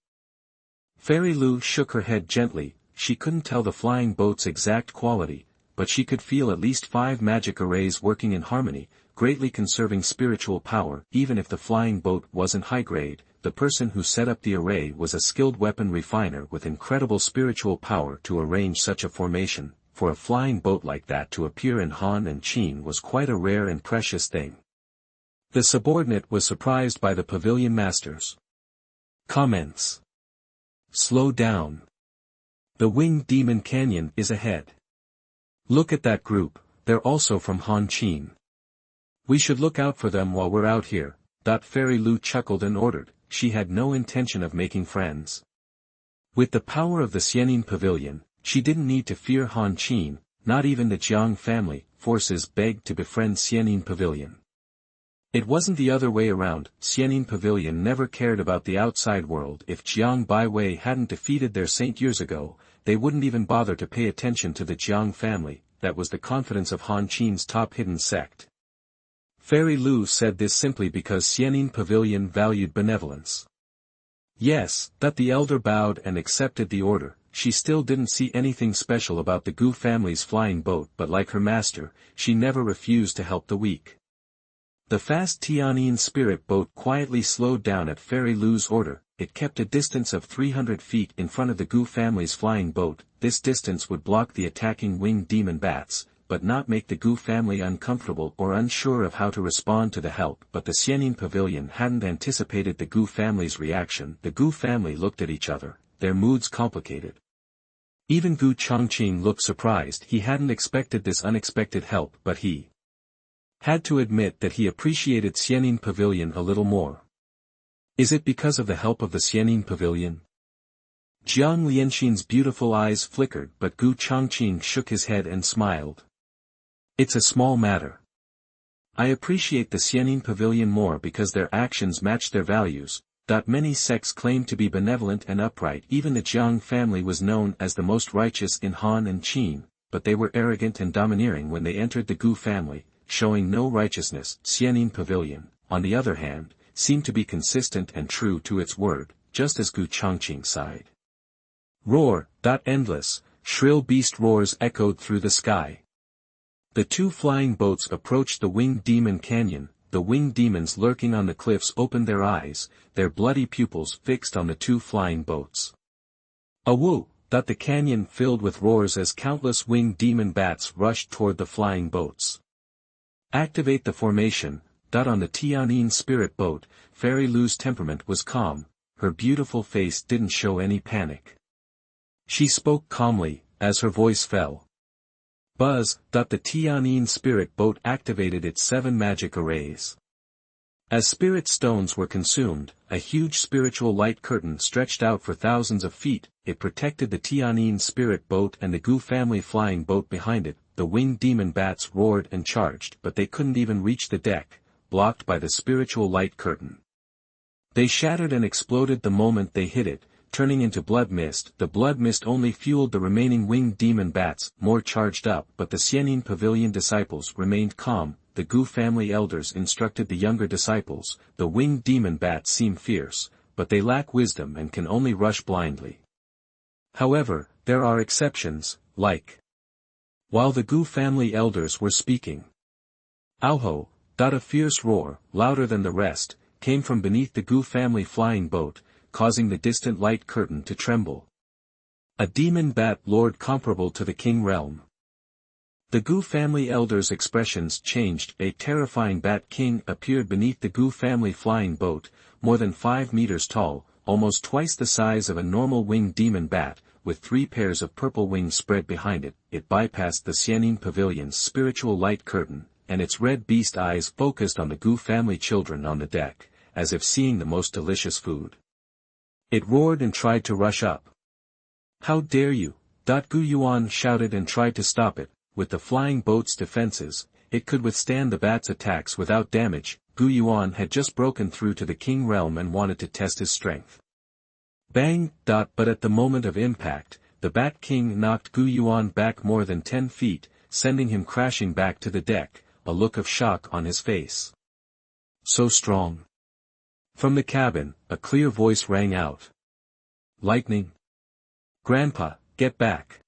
Fairy Lu shook her head gently. She couldn't tell the flying boat's exact quality, but she could feel at least 5 magic arrays working in harmony, greatly conserving spiritual power. Even if the flying boat wasn't high-grade, the person who set up the array was a skilled weapon refiner with incredible spiritual power to arrange such a formation. For a flying boat like that to appear in Han and Qin was quite a rare and precious thing. The subordinate was surprised by the pavilion masters' comments. Slow down. The Winged Demon Canyon is ahead. Look at that group, they're also from Han-Qin. We should look out for them while we're out here. Fairy Lu chuckled and ordered. She had no intention of making friends. With the power of the Xianin Pavilion, she didn't need to fear Han-Qin. Not even the Jiang family forces begged to befriend Xianin Pavilion. It wasn't the other way around. Xianin Pavilion never cared about the outside world. If Jiang Baiwei hadn't defeated their saint years ago, they wouldn't even bother to pay attention to the Jiang family. That was the confidence of Han-Qin's top hidden sect. Fairy Lu said this simply because Xianin Pavilion valued benevolence. Yes, the elder bowed and accepted the order. She still didn't see anything special about the Gu family's flying boat, but like her master, she never refused to help the weak. The fast Tianyin spirit boat quietly slowed down at Fairy Lu's order. It kept a distance of 300 feet in front of the Gu family's flying boat. This distance would block the attacking winged demon bats, but not make the Gu family uncomfortable or unsure of how to respond to the help. But the Xianin Pavilion hadn't anticipated the Gu family's reaction. The Gu family looked at each other, their moods complicated. Even Gu Changqing looked surprised. He hadn't expected this unexpected help, but he had to admit that he appreciated Xianin Pavilion a little more. Is it because of the help of the Xianing Pavilion? Jiang Lianxin's beautiful eyes flickered, but Gu Changqing shook his head and smiled. It's a small matter. I appreciate the Xianing Pavilion more because their actions match their values. Many sects claim to be benevolent and upright. Even the Jiang family was known as the most righteous in Han and Qin, but they were arrogant and domineering when they entered the Gu family, showing no righteousness. Xianing Pavilion, on the other hand, seemed to be consistent and true to its word, just as Gu Changqing sighed. Roar! Endless, shrill beast roars echoed through the sky. The two flying boats approached the Winged Demon Canyon. The winged demons lurking on the cliffs opened their eyes, their bloody pupils fixed on the two flying boats. Awoo! The canyon filled with roars as countless winged demon bats rushed toward the flying boats. Activate the formation. On the Tianyin spirit boat, Fairy Lu's temperament was calm, her beautiful face didn't show any panic. She spoke calmly, as her voice fell. Buzz! The Tianyin spirit boat activated its 7 magic arrays. As spirit stones were consumed, a huge spiritual light curtain stretched out for thousands of feet. It protected the Tianyin spirit boat and the Gu family flying boat behind it. The winged demon bats roared and charged, but they couldn't even reach the deck, blocked by the spiritual light curtain. They shattered and exploded the moment they hit it, turning into blood mist. The blood mist only fueled the remaining winged demon bats, more charged up, but the Xianing Pavilion disciples remained calm. The Gu family elders instructed the younger disciples, the winged demon bats seem fierce, but they lack wisdom and can only rush blindly. However, there are exceptions, like. While the Gu family elders were speaking. Auho! A fierce roar, louder than the rest, came from beneath the Gu family flying boat, causing the distant light curtain to tremble. A demon bat lord comparable to the king realm. The Gu family elders' expressions changed. A terrifying bat king appeared beneath the Gu family flying boat, more than 5 meters tall, almost twice the size of a normal winged demon bat, with 3 pairs of purple wings spread behind it. It bypassed the Xianing Pavilion's spiritual light curtain, and its red beast eyes focused on the Gu family children on the deck, as if seeing the most delicious food. It roared and tried to rush up. How dare you! Gu Yuan shouted and tried to stop it. With the flying boat's defenses, it could withstand the bat's attacks without damage. Gu Yuan had just broken through to the king realm and wanted to test his strength. Bang! But at the moment of impact, the Bat King knocked Gu Yuan back more than 10 feet, sending him crashing back to the deck, a look of shock on his face. So strong. From the cabin, a clear voice rang out. Lightning? Grandpa, get back.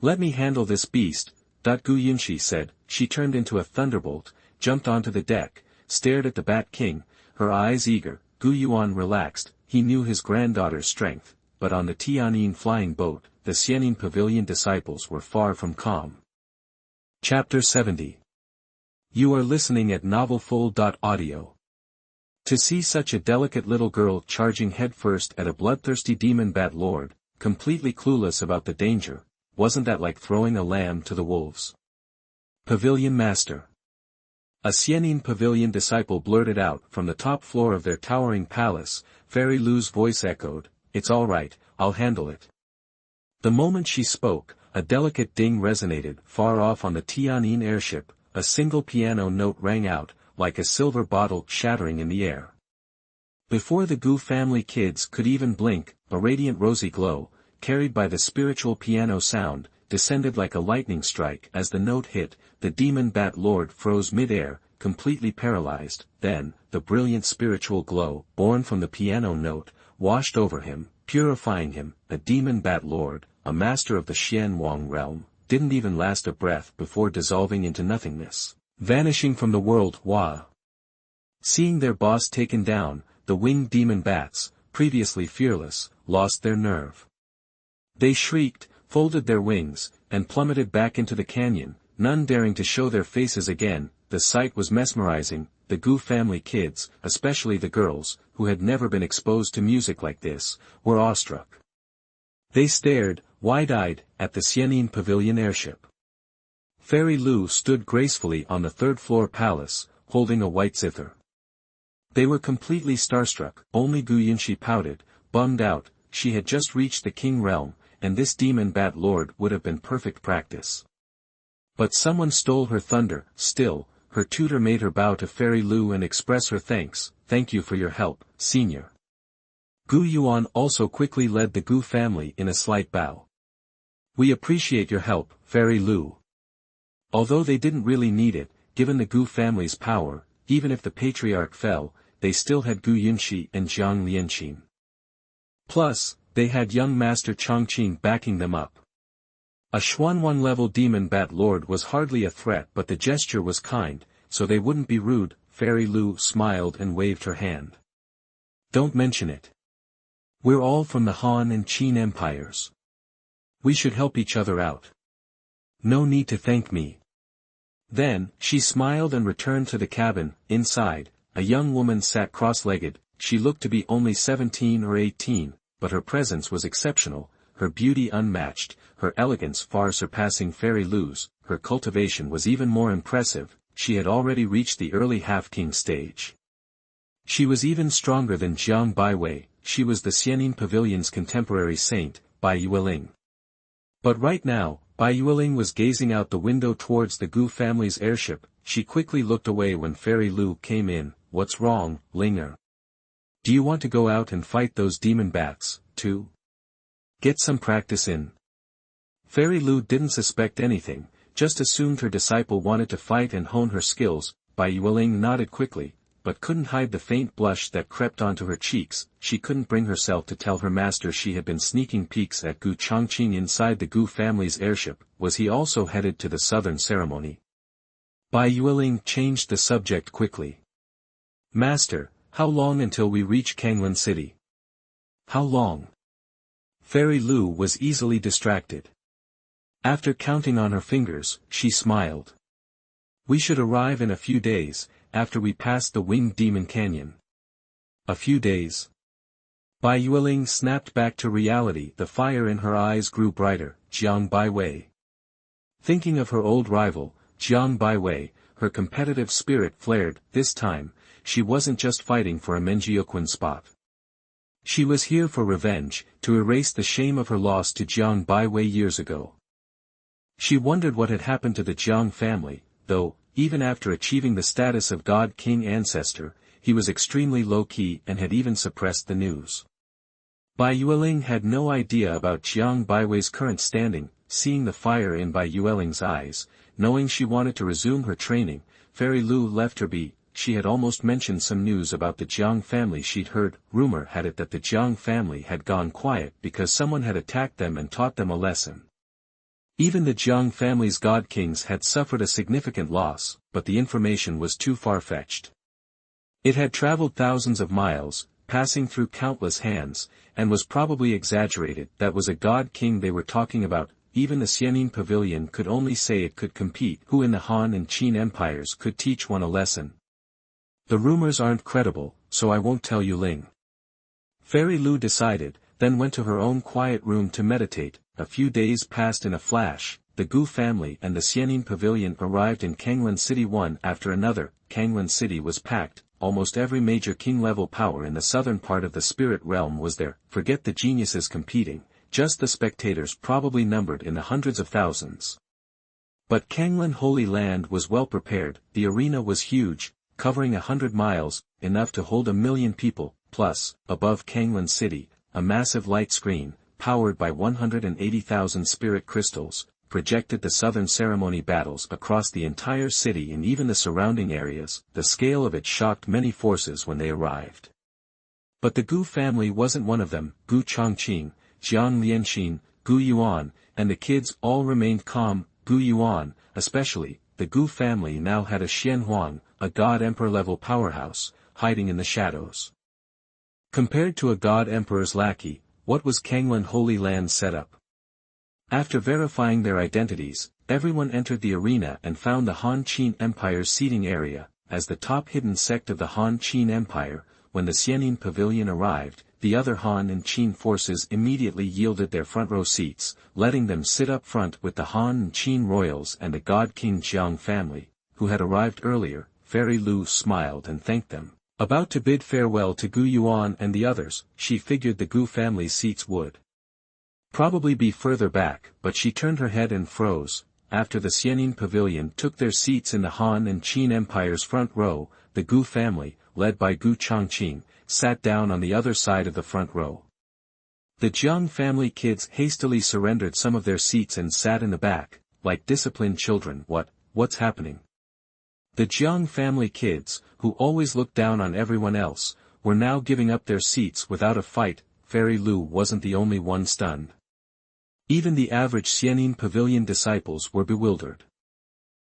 Let me handle this beast, Gu Yunshi said. She turned into a thunderbolt, jumped onto the deck, stared at the Bat King, her eyes eager. Gu Yuan relaxed, he knew his granddaughter's strength, but on the Tianyin flying boat, the Xianing Pavilion disciples were far from calm. Chapter 70. You are listening at novelfull.audio. To see such a delicate little girl charging headfirst at a bloodthirsty demon bat lord, completely clueless about the danger, wasn't that like throwing a lamb to the wolves? Pavilion Master. A Xianing Pavilion disciple blurted out from the top floor of their towering palace. Fairy Lu's voice echoed, "It's all right, I'll handle it." The moment she spoke, a delicate ding resonated far off on the Tianyin airship. A single piano note rang out, like a silver bottle shattering in the air. Before the Gu family kids could even blink, a radiant rosy glow, carried by the spiritual piano sound, descended like a lightning strike. As the note hit, the demon bat lord froze mid-air, completely paralyzed. Then, the brilliant spiritual glow, born from the piano note, washed over him, purifying him. A demon bat lord, a master of the Xianwang realm, didn't even last a breath before dissolving into nothingness, vanishing from the world. Hua. Seeing their boss taken down, the winged demon bats, previously fearless, lost their nerve. They shrieked, folded their wings, and plummeted back into the canyon, none daring to show their faces again. The sight was mesmerizing. The Gu family kids, especially the girls, who had never been exposed to music like this, were awestruck. They stared, wide-eyed, at the Xianing Pavilion airship. Fairy Lu stood gracefully on the third-floor palace, holding a white zither. They were completely starstruck. Only Gu Yunshi pouted, bummed out. She had just reached the king realm, and this demon bat lord would have been perfect practice. But someone stole her thunder. Still, her tutor made her bow to Fairy Lu and express her thanks. Thank you for your help, senior. Gu Yuan also quickly led the Gu family in a slight bow. We appreciate your help, Fairy Lu. Although they didn't really need it, given the Gu family's power, even if the patriarch fell, they still had Gu Yunshi and Jiang Lianqin. Plus, they had young master Changqing backing them up. A Xuanwan-level demon bat lord was hardly a threat, but the gesture was kind, so they wouldn't be rude. Fairy Lu smiled and waved her hand. Don't mention it. We're all from the Han and Qin empires. We should help each other out. No need to thank me. Then, she smiled and returned to the cabin. Inside, a young woman sat cross-legged. She looked to be only 17 or 18, but her presence was exceptional, her beauty unmatched, her elegance far surpassing Fairy Lu's, her cultivation was even more impressive. She had already reached the early half-king stage. She was even stronger than Jiang Baiwei. She was the Xianin Pavilion's contemporary saint, Bai Yueling. But right now, Bai Yueling was gazing out the window towards the Gu family's airship. She quickly looked away when Fairy Lu came in. What's wrong, Linger? Do you want to go out and fight those demon bats, too? Get some practice in. Fairy Lu didn't suspect anything, just assumed her disciple wanted to fight and hone her skills. Bai Yueling nodded quickly, but couldn't hide the faint blush that crept onto her cheeks. She couldn't bring herself to tell her master she had been sneaking peeks at Gu Changqing inside the Gu family's airship. Was he also headed to the southern ceremony? Bai Yueling changed the subject quickly. Master, how long until we reach Kanglan City? How long? Fairy Lu was easily distracted. After counting on her fingers, she smiled. We should arrive in a few days, after we pass the Winged Demon Canyon. A few days. Bai Yueling snapped back to reality. The fire in her eyes grew brighter. Jiang Baiwei. Thinking of her old rival, Jiang Baiwei, her competitive spirit flared. This time, she wasn't just fighting for a Menjiuquan spot. She was here for revenge, to erase the shame of her loss to Jiang Baiwei years ago. She wondered what had happened to the Jiang family, though, even after achieving the status of God King ancestor, he was extremely low-key and had even suppressed the news. Bai Yueling had no idea about Jiang Baiwei's current standing. Seeing the fire in Bai Yueling's eyes, knowing she wanted to resume her training, Fairy Lu left her be. She had almost mentioned some news about the Jiang family she'd heard. Rumor had it that the Jiang family had gone quiet because someone had attacked them and taught them a lesson. Even the Jiang family's god kings had suffered a significant loss, but the information was too far-fetched. It had traveled thousands of miles, passing through countless hands, and was probably exaggerated. That was a god king they were talking about. Even the Xianin Pavilion could only say it could compete. Who in the Han and Qin empires could teach one a lesson? The rumors aren't credible, so I won't tell you, Ling. Fairy Lu decided, then went to her own quiet room to meditate. A few days passed in a flash. The Gu family and the Xianin Pavilion arrived in Kanglan City one after another. Kanglan City was packed. Almost every major king-level power in the southern part of the spirit realm was there. Forget the geniuses competing, just the spectators probably numbered in the hundreds of thousands. But Kanglan Holy Land was well prepared. The arena was huge, covering 100 miles, enough to hold 1 million people, plus, above Kanglan City, a massive light screen, powered by 180,000 spirit crystals, projected the southern ceremony battles across the entire city and even the surrounding areas. The scale of it shocked many forces when they arrived. But the Gu family wasn't one of them. Gu Changqing, Jiang Lianqin, Gu Yuan, and the kids all remained calm. Gu Yuan, especially, the Gu family now had a Xian Huang, a god emperor-level powerhouse, hiding in the shadows. Compared to a god emperor's lackey, what was Kanglan Holy Land set up? After verifying their identities, everyone entered the arena and found the Han Qin Empire's seating area. As the top hidden sect of the Han Qin Empire, when the Xianin Pavilion arrived, the other Han and Qin forces immediately yielded their front row seats, letting them sit up front with the Han and Qin royals and the god king Jiang family, who had arrived earlier. Fairy Lu smiled and thanked them. About to bid farewell to Gu Yuan and the others, she figured the Gu family's seats would probably be further back, but she turned her head and froze. After the Xianin pavilion took their seats in the Han and Qin Empire's front row, the Gu family, led by Gu Changqing, sat down on the other side of the front row. The Jiang family kids hastily surrendered some of their seats and sat in the back, like disciplined children. What's happening? The Jiang family kids, who always looked down on everyone else, were now giving up their seats without a fight. Fairy Lu wasn't the only one stunned. Even the average Xianin pavilion disciples were bewildered.